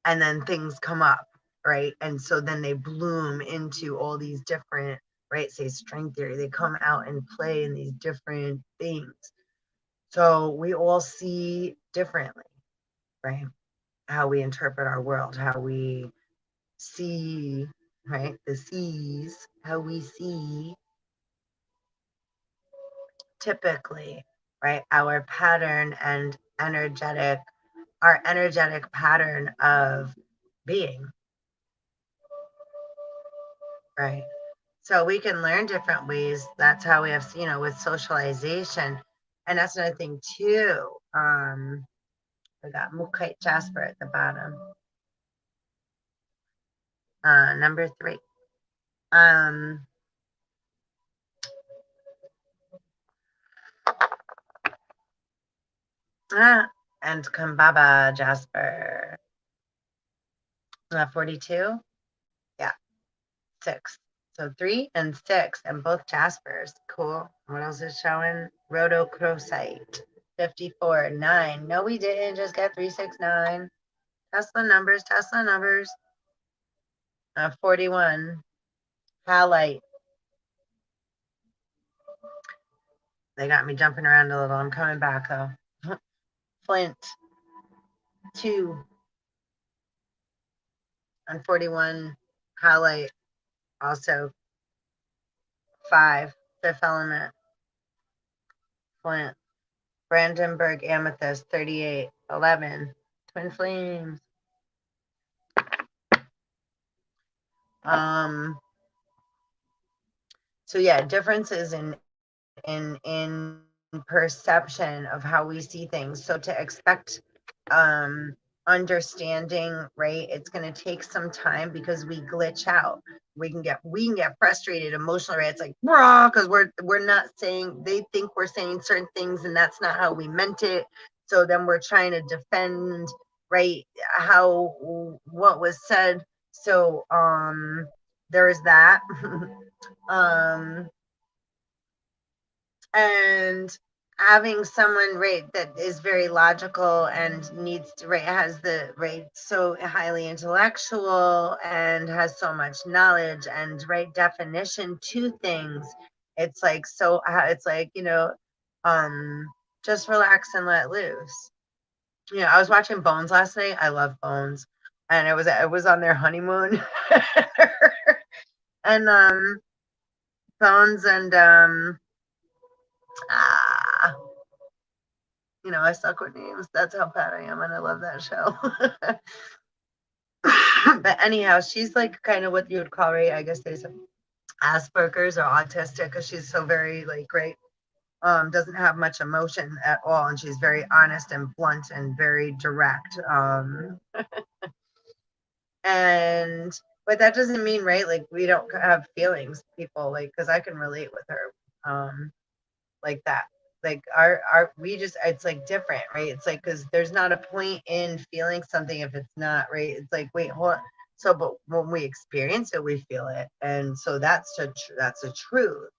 and then things come up, right, and so then they bloom into all these different, right, say string theory, they come out and play in these different things, so we all see differently, right, how we interpret our world, how we see, right, the sees, how we see typically, right, our pattern and energetic, our energetic pattern of being, right? So we can learn different ways. That's how we have, you know, with socialization. And that's another thing too. We got Mukite Jasper at the bottom. Number 3. Um, and Kambaba Jasper. 42. Yeah, 6. So 3 and 6, and both Jaspers. Cool. What else is showing? Rhodochrosite. 54. 9. No, we didn't just get 369. Tesla numbers, Tesla numbers. 41. Halite. They got me jumping around a little. I'm coming back though. Flint. 2. And 41. Halite. Also 5. Fifth element. Flint. Brandenburg amethyst. 38. 11. Twin flames. So yeah, differences in perception of how we see things. So to expect understanding, right, it's going to take some time because we glitch out. We can get frustrated, emotional, right? It's like because we're not saying, they think we're saying certain things and that's not how we meant it. So then we're trying to defend, right, how what was said. So there is that. um and having someone, right, that is very logical and needs to, right, has the right, so highly intellectual and has so much knowledge and right definition to things, it's like, so it's like, um just relax and let loose. I was watching Bones last night. I love Bones, and it was on their honeymoon. And Bones and ah, I suck with names. That's how bad I am, and I love that show. But anyhow, she's like kind of what you would call, right? I guess there's Asperger's or autistic because she's so very like great. Doesn't have much emotion at all, and she's very honest and blunt and very direct. And but that doesn't mean, right, like we don't have feelings, people, like, because I can relate with her. Like that, like our we just, it's like different, right, it's like because there's not a point in feeling something if it's not right, it's like, wait, hold on. So but when we experience it, we feel it, and so that's a truth,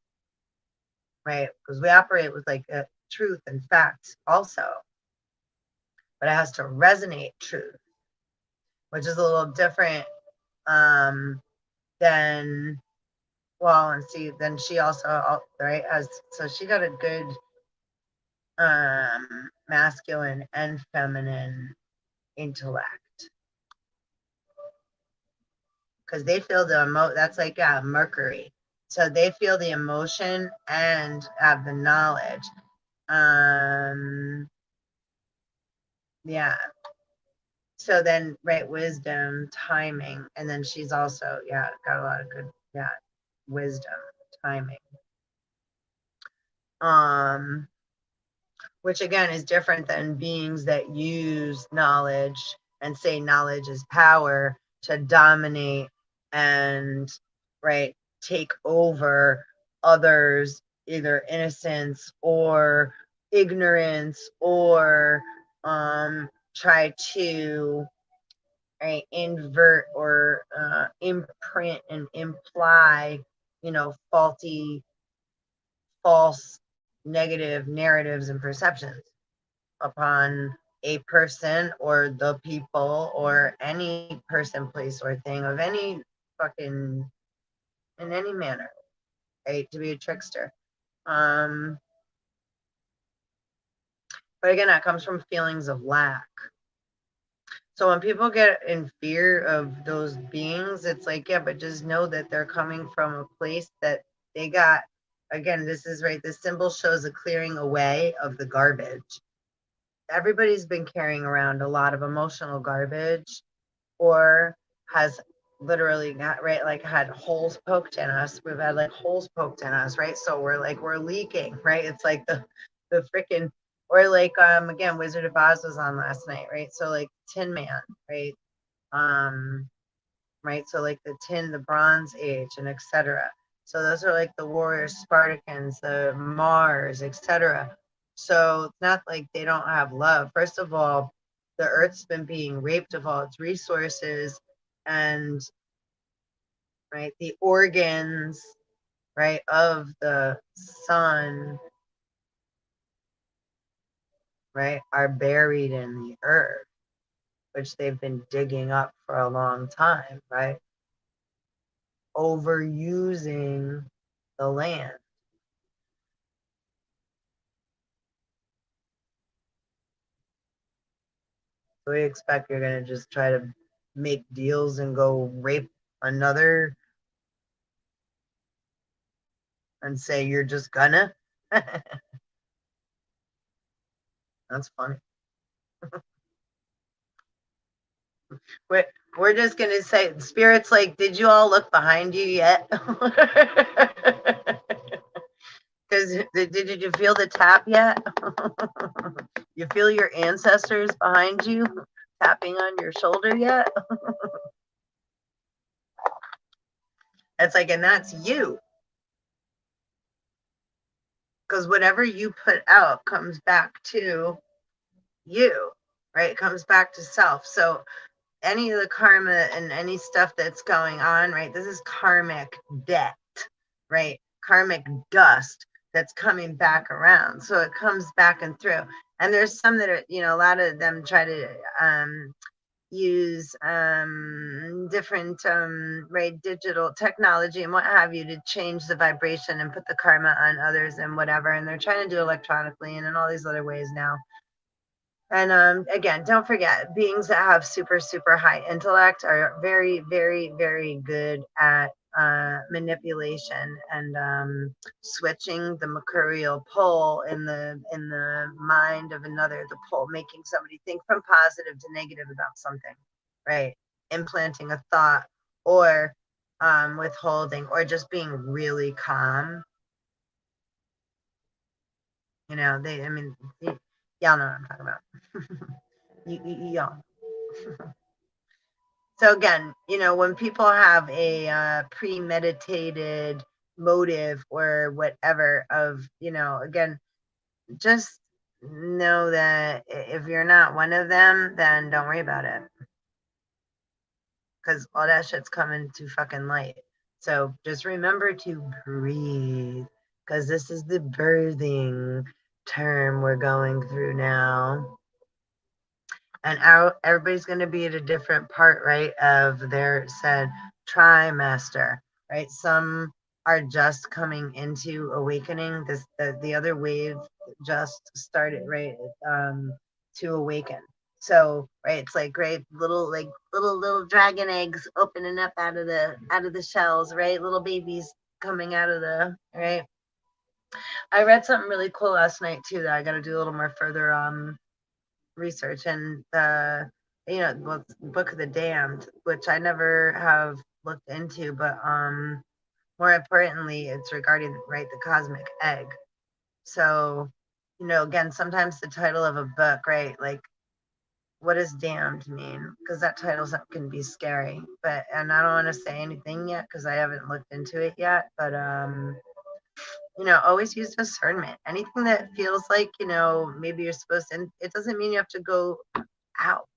right, because we operate with like a truth and facts also, but it has to resonate truth, which is a little different um than Well, and see, then she also, right, has, so she got a good masculine and feminine intellect. Because they feel that's like Mercury. So they feel the emotion and have the knowledge. Yeah. So then, right, wisdom, timing, and then she's also, got a lot of good, wisdom, timing. Which again is different than beings that use knowledge and say knowledge is power to dominate and, right, take over others, either innocence or ignorance, or try to, right, invert or imprint and imply, faulty, false, negative narratives and perceptions upon a person or the people or any person, place, or thing of any fucking, in any manner, right? To be a trickster. But again, that comes from feelings of lack. So when people get in fear of those beings, it's like, yeah, but just know that they're coming from a place that they got. Again, this is right. This symbol shows a clearing away of the garbage. Everybody's been carrying around a lot of emotional garbage, or has literally got, right, like had holes poked in us. We've had like holes poked in us, right? So we're leaking, right? It's like the freaking, or like again, Wizard of Oz was on last night, right? So like Tin Man, right? Um right? So like the Bronze Age, and etc. So those are like the warriors, Spartacans, the Mars, etc. So it's not like they don't have love. First of all, the Earth's been being raped of all its resources, and, right, the organs, right, of the sun, right, are buried in the earth, which they've been digging up for a long time, right? Overusing the land. So we expect you're gonna just try to make deals and go rape another and say you're just gonna? That's funny. We're, we're just gonna say, spirits like, did you all look behind you yet? Because did you feel the tap yet? You feel your ancestors behind you tapping on your shoulder yet? It's like, and that's you. Because whatever you put out comes back to you, right? It comes back to self. So any of the karma and any stuff that's going on, right? This is karmic debt, right? Karmic dust that's coming back around. So it comes back and through. And there's some that are, a lot of them try to use different, right, digital technology and what have you to change the vibration and put the karma on others and whatever. And they're trying to do electronically and in all these other ways now. And again, don't forget, beings that have super, super high intellect are very, very, very good at manipulation and switching the mercurial pole in the mind of another, the pole, making somebody think from positive to negative about something, right? Implanting a thought, or withholding, or just being really calm. I mean, y'all know what I'm talking about. Y'all. So again, when people have a premeditated motive or whatever of, again, just know that if you're not one of them, then don't worry about it. Because all that shit's coming to fucking light. So just remember to breathe. Because this is the birthing term we're going through now. And everybody's going to be at a different part, right, of their said trimester, right? Some are just coming into awakening. The other wave just started, right? To awaken. So, right, it's like great little dragon eggs opening up out of the shells, right? Little babies coming out of the right. I read something really cool last night too that I got to do a little more further research, and the Book of the Damned, which I never have looked into, but more importantly, it's regarding, right, the cosmic egg. So, again, sometimes the title of a book, right, like what does damned mean? Because that title can be scary. And I don't want to say anything yet because I haven't looked into it yet. But always use discernment. Anything that feels like, maybe you're supposed to, and it doesn't mean you have to go out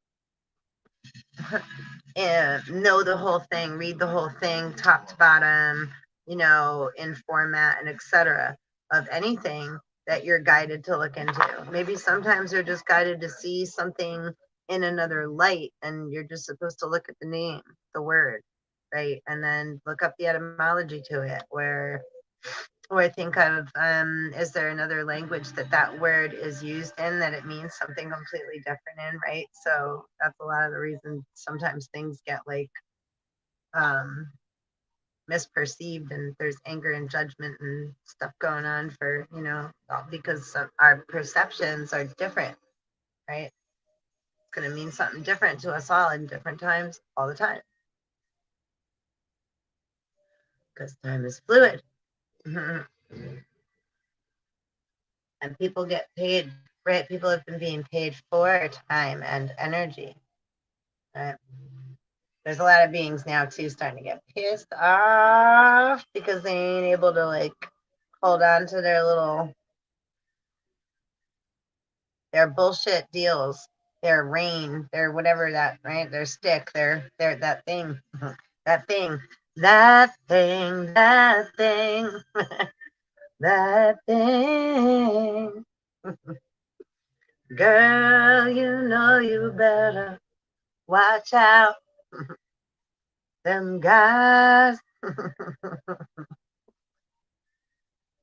and know the whole thing, read the whole thing, top to bottom, in format and etc. of anything that you're guided to look into. Maybe sometimes you're just guided to see something in another light, and you're just supposed to look at the name, the word, right? And then look up the etymology to it, or think of, is there another language that word is used in that it means something completely different in, right? So that's a lot of the reason sometimes things get like um, misperceived, and there's anger and judgment and stuff going on for, because our perceptions are different, right? It's going to mean something different to us all in different times all the time because time is fluid. And people get paid, right? People have been being paid for time and energy, right? There's a lot of beings now too starting to get pissed off because they ain't able to like hold on to their bullshit deals, their reign, their whatever that, right? Their stick, their that thing, that thing, that thing, that thing, that thing. Girl, you better watch out. Them guys.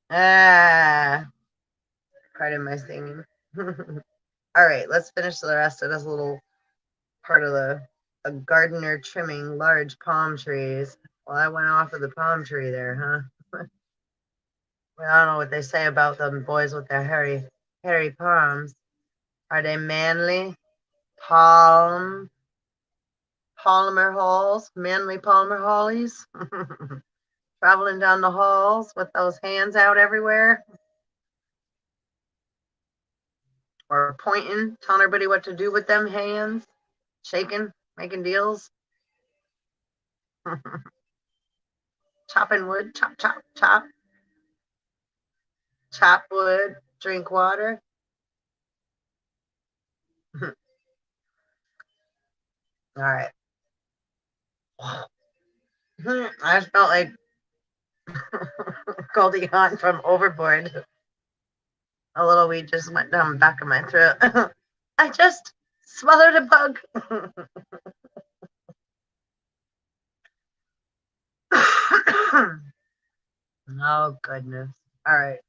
Ah, pardon my singing. All right, let's finish the rest of this little part of a gardener trimming large palm trees. Well, I went off of the palm tree there, huh? Well, I don't know what they say about them boys with their hairy palms. Are they manly? Polymer halls? Manly Palmer Hollies? Traveling down the halls with those hands out everywhere? Or pointing, telling everybody what to do with them hands? Shaking, making deals? Chopping wood, chop, chop, chop. Chop wood, drink water. All right. I felt like Goldie Hawn from Overboard. A little weed just went down the back of my throat. I just swallowed a bug. Oh, goodness. All right.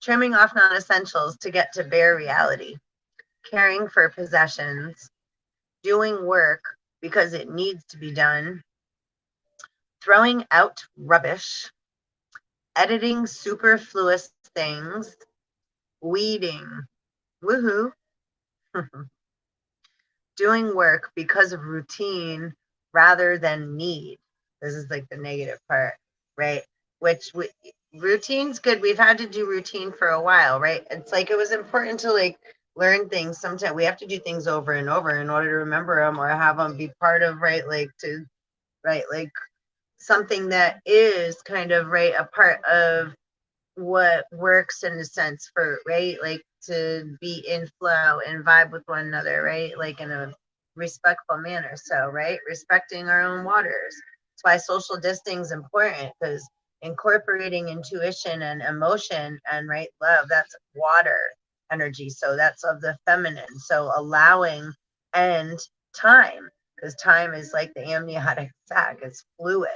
Trimming off non essentials to get to bare reality. Caring for possessions. Doing work because it needs to be done. Throwing out rubbish. Editing superfluous things. Weeding. Woohoo. Doing work because of routine rather than need. This is like the negative part, right? Routine's good. We've had to do routine for a while, right? It's like it was important to like learn things. Sometimes we have to do things over and over in order to remember them or have them be part of, right? Like something that is kind of, right, a part of what works in a sense for, right, like to be in flow and vibe with one another, right, like in a respectful manner. So, right, respecting our own waters. That's why social distancing is important, because incorporating intuition and emotion and, right, love, that's water energy, so that's of the feminine. So allowing and time, because time is like the amniotic sac, it's fluid.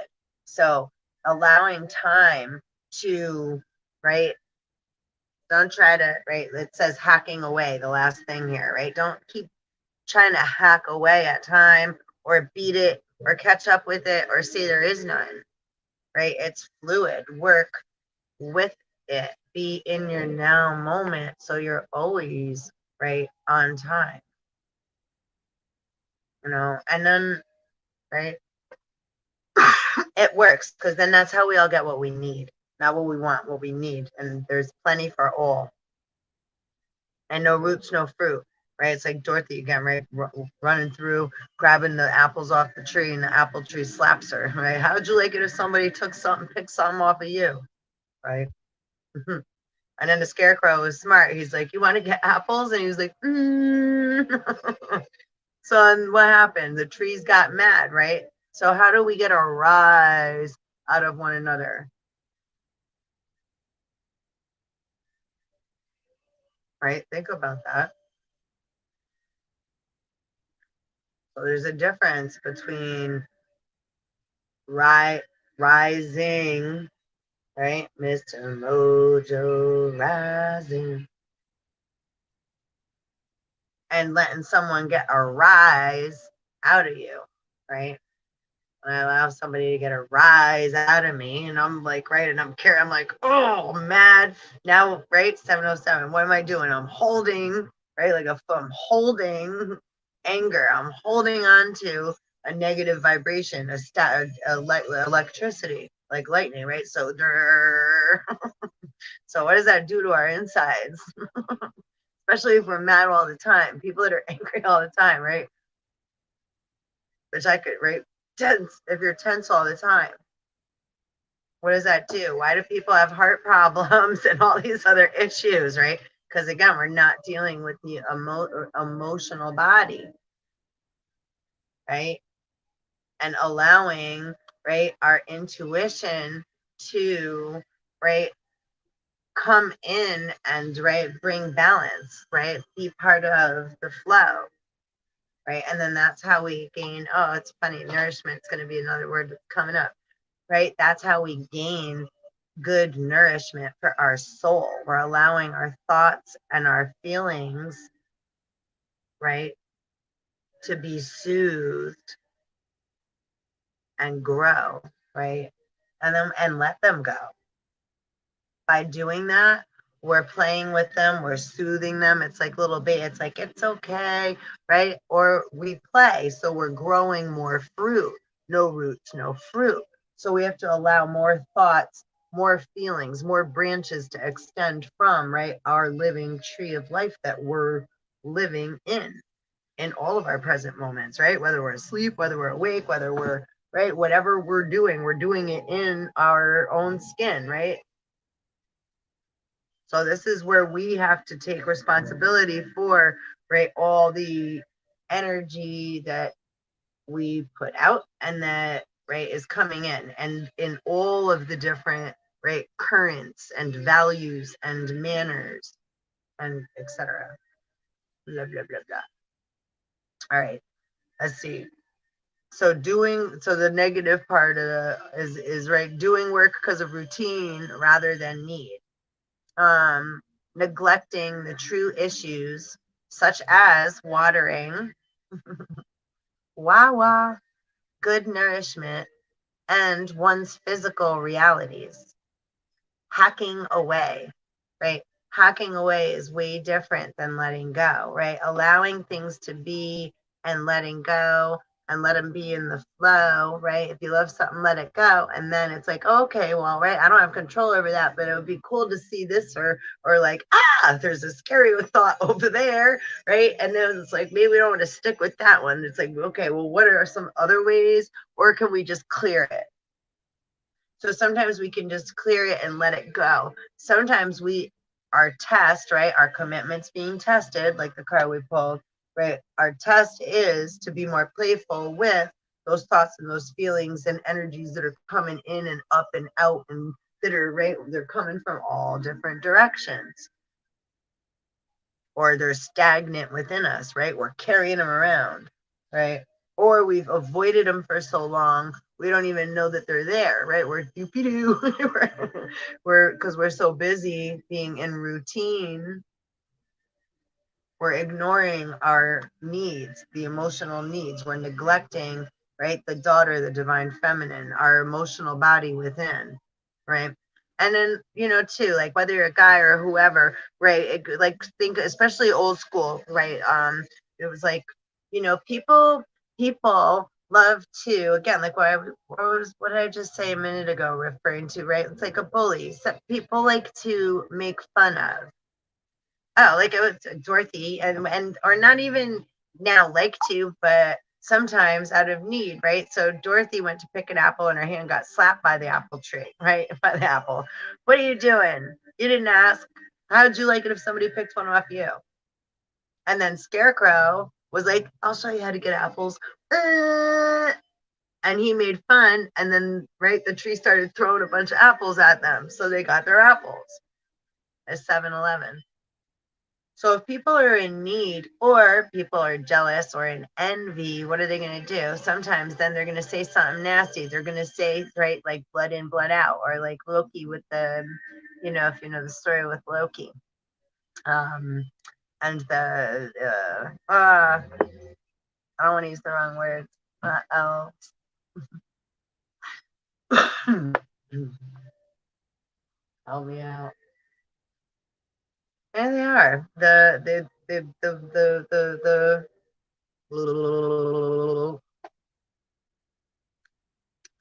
So allowing time to, right? Don't try to, right? It says hacking away, the last thing here, right? Don't keep trying to hack away at time or beat it or catch up with it or say there is none, right? It's fluid. Work with it. Be in your now moment so you're always right on time, and then, right, it works because then that's how we all get what we need, not what we want, what we need. And there's plenty for all. And no roots, no fruit, right? It's like Dorothy again, right? Running through, grabbing the apples off the tree, and the apple tree slaps her, right? How would you like it if somebody took something, picked something off of you, right? And then the scarecrow was smart. He's like, "You want to get apples?" And he was like, So what happened? The trees got mad, right? So how do we get a rise out of one another? Right? Think about that. So there's a difference between rising, right? Mr. Mojo rising, and letting someone get a rise out of you, right? When I allow somebody to get a rise out of me, and I'm like, right, and I'm like, oh, mad. Now, right, 707, what am I doing? I'm holding, right, like I'm holding anger. I'm holding on to a negative vibration, electricity, like lightning, right? So, so what does that do to our insides? Especially if we're mad all the time. People that are angry all the time, right? Which I could, right? Tense, if you're tense all the time, what does that do? Why do people have heart problems and all these other issues, right? Because again, we're not dealing with the emotional body, right? And allowing, right, our intuition to, right, come in and, right, bring balance, right? Be part of the flow, right? And then that's how we gain, oh, it's funny, nourishment is going to be another word that's coming up, right? That's how we gain good nourishment for our soul. We're allowing our thoughts and our feelings, right, to be soothed and grow, right? And let them go. By doing that, we're playing with them, we're soothing them. It's like little baby, it's like, it's okay, right? Or we play, so we're growing more fruit. No roots, no fruit. So we have to allow more thoughts, more feelings, more branches to extend from, right, our living tree of life that we're living in all of our present moments, right? Whether we're asleep, whether we're awake, whether we're, right, whatever we're doing it in our own skin, right? So this is where we have to take responsibility for, right, all the energy that we put out and that, right, is coming in, and in all of the different, right, currents and values and manners and etc. Blah blah blah blah. All right, let's see. So the negative part of is right, doing work because of routine rather than need. um, Neglecting the true issues, such as watering, wah, good nourishment, and one's physical realities. Hacking away, right? Hacking away is way different than letting go, right? Allowing things to be and letting go and let them be in the flow, right? If you love something, let it go. And then it's like, okay, well, right, I don't have control over that, but it would be cool to see this, or like, there's a scary thought over there, right? And then it's like, maybe we don't want to stick with that one. It's like, okay, well, what are some other ways? Or can we just clear it? So sometimes we can just clear it and let it go. Sometimes our test, right, our commitments being tested, like the card we pulled, right, our test is to be more playful with those thoughts and those feelings and energies that are coming in and up and out, and that are, right, they're coming from all different directions. Or they're stagnant within us, right? We're carrying them around, right? or we've avoided them for so long we don't even know that they're there, right? We're doopy-doo. Because we're so busy being in routine, we're ignoring our needs, the emotional needs. We're neglecting, right, the daughter, the divine feminine, our emotional body within, right? And then, too, like whether you're a guy or whoever, right? Like think, especially old school, right? It was like, people love to, again, like what did I just say a minute ago, referring to, right? It's like a bully. So people like to make fun of. Oh, like it was Dorothy, and or not even now like to, but sometimes out of need, right? So Dorothy went to pick an apple and her hand got slapped by the apple tree, right? By the apple. What are you doing? You didn't ask. How'd you like it if somebody picked one off you? And then Scarecrow was like, I'll show you how to get apples. And he made fun, and then right, the tree started throwing a bunch of apples at them. So they got their apples at 7-Eleven. So if people are in need or people are jealous or in envy, what are they going to do? Sometimes then they're going to say something nasty. They're going to say, right, like blood in, blood out, or like Loki with the, if you know the story with Loki. And I don't want to use the wrong words. Help me out. And they are the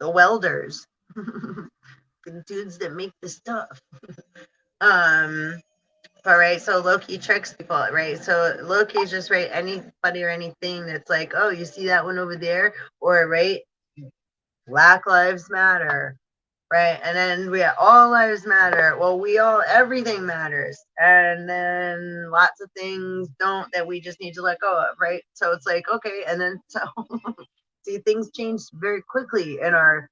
welders, the dudes that make the stuff. But right, so Loki tricks people, right? So Loki's just right, anybody or anything that's like, oh, you see that one over there, or right, Black Lives Matter, right? And then we have all lives matter. Well, everything matters, and then lots of things don't that we just need to let go of, right? So it's like okay, and then so see things change very quickly in our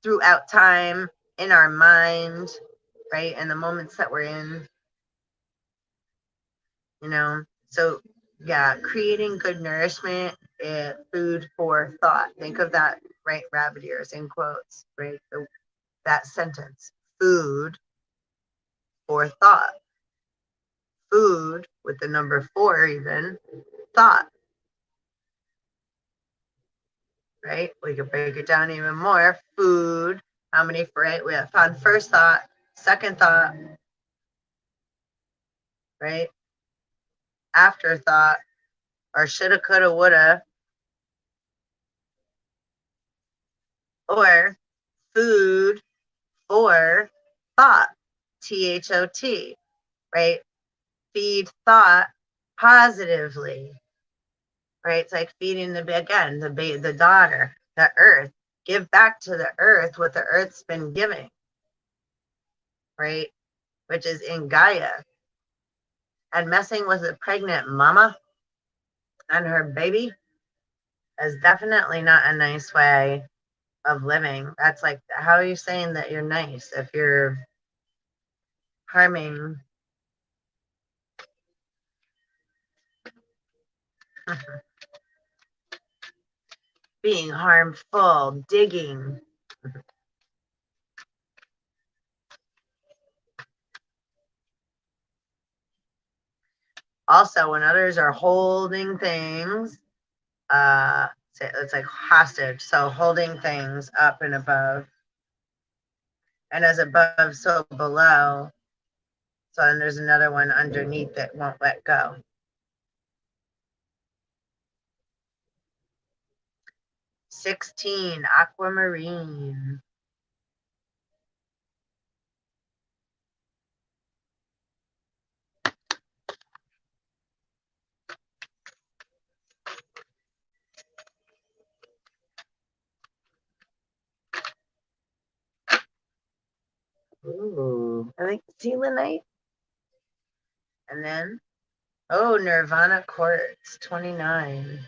throughout time in our mind, right? And the moments that we're in, So, yeah, creating good nourishment, food for thought. Think of that, right? Rabbit ears in quotes, right? That sentence, food for thought. Food with the number 4, even thought, right? We could break it down even more. Food, how many for it? We have found first thought, second thought, right? Afterthought, or shoulda, coulda, woulda, or food for thought, THOT, right? Feed thought positively, right? It's like feeding the daughter, the earth. Give back to the earth what the earth's been giving, right? Which is in Gaia. And messing with a pregnant mama and her baby is definitely not a nice way of living. That's like, how are you saying that you're nice if you're harming? Being harmful, digging. Also, when others are holding things, it's like hostage. So holding things up and above, and as above, so below. So then there's another one underneath that won't let go. 16, aquamarine. Ooh, I like selenite. And then, Nirvana quartz, 29.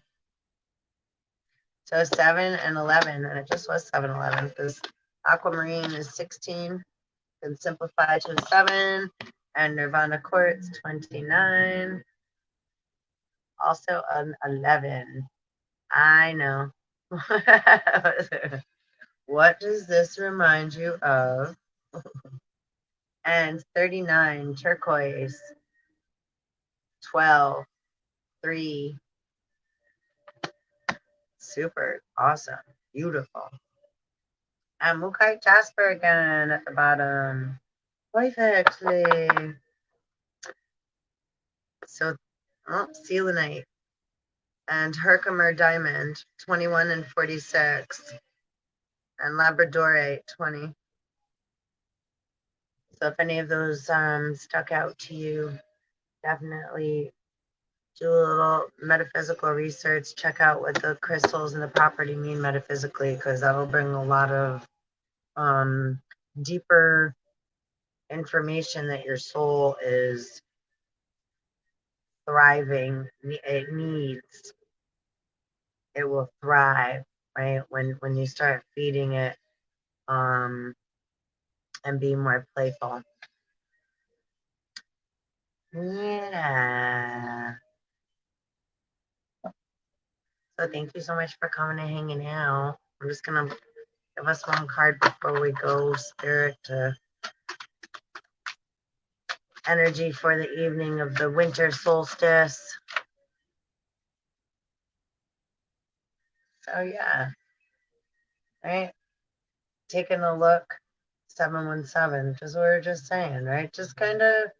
So 7 and 11, and it just was 7-11 because aquamarine is 16, and simplify to 7, and Nirvana quartz, 29. also an 11. I know. What does this remind you of? And 39, turquoise, 12, 3. Super awesome. Beautiful. And Mukai Jasper again at the bottom. Life actually. So, oh, selenite and Herkimer diamond, 21 and 46. And Labradorite, 20. So if any of those stuck out to you, definitely do a little metaphysical research. Check out what the crystals and the property mean metaphysically, because that'll bring a lot of deeper information that your soul is thriving. It needs. It will thrive, right? When you start feeding it and be more playful. Yeah. So thank you so much for coming and hanging out. I'm just gonna give us one card before we go, Spirit, to energy for the evening of the winter solstice. So yeah, right? Taking a look, 717, just what we were just saying, right? Just kind of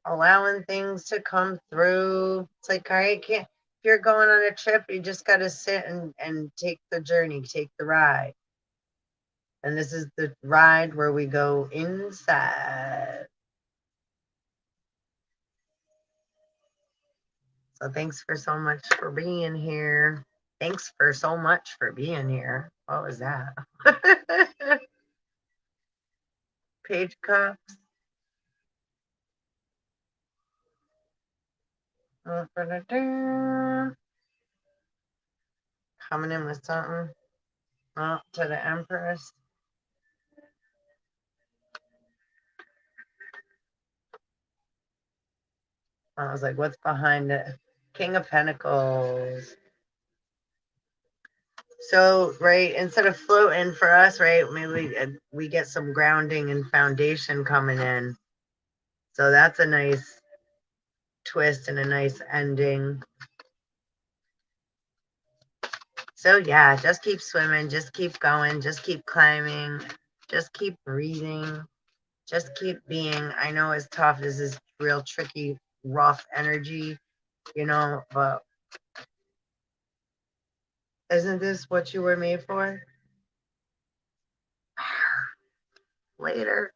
allowing things to come through. It's like, all right, if you're going on a trip, you just got to sit and take the journey, take the ride. And this is the ride where we go inside. So thanks for so much for being here. Thanks for so much for being here. What was that? Page cups. Coming in with something. Oh, to the Empress. I was like, what's behind it? King of Pentacles. So, right, instead of floating for us, right, maybe we get some grounding and foundation coming in. So that's a nice twist and a nice ending. So yeah, just keep swimming, just keep going, just keep climbing, just keep breathing, just keep being. I know it's tough. This is real tricky, rough energy, but isn't this what you were made for? Later.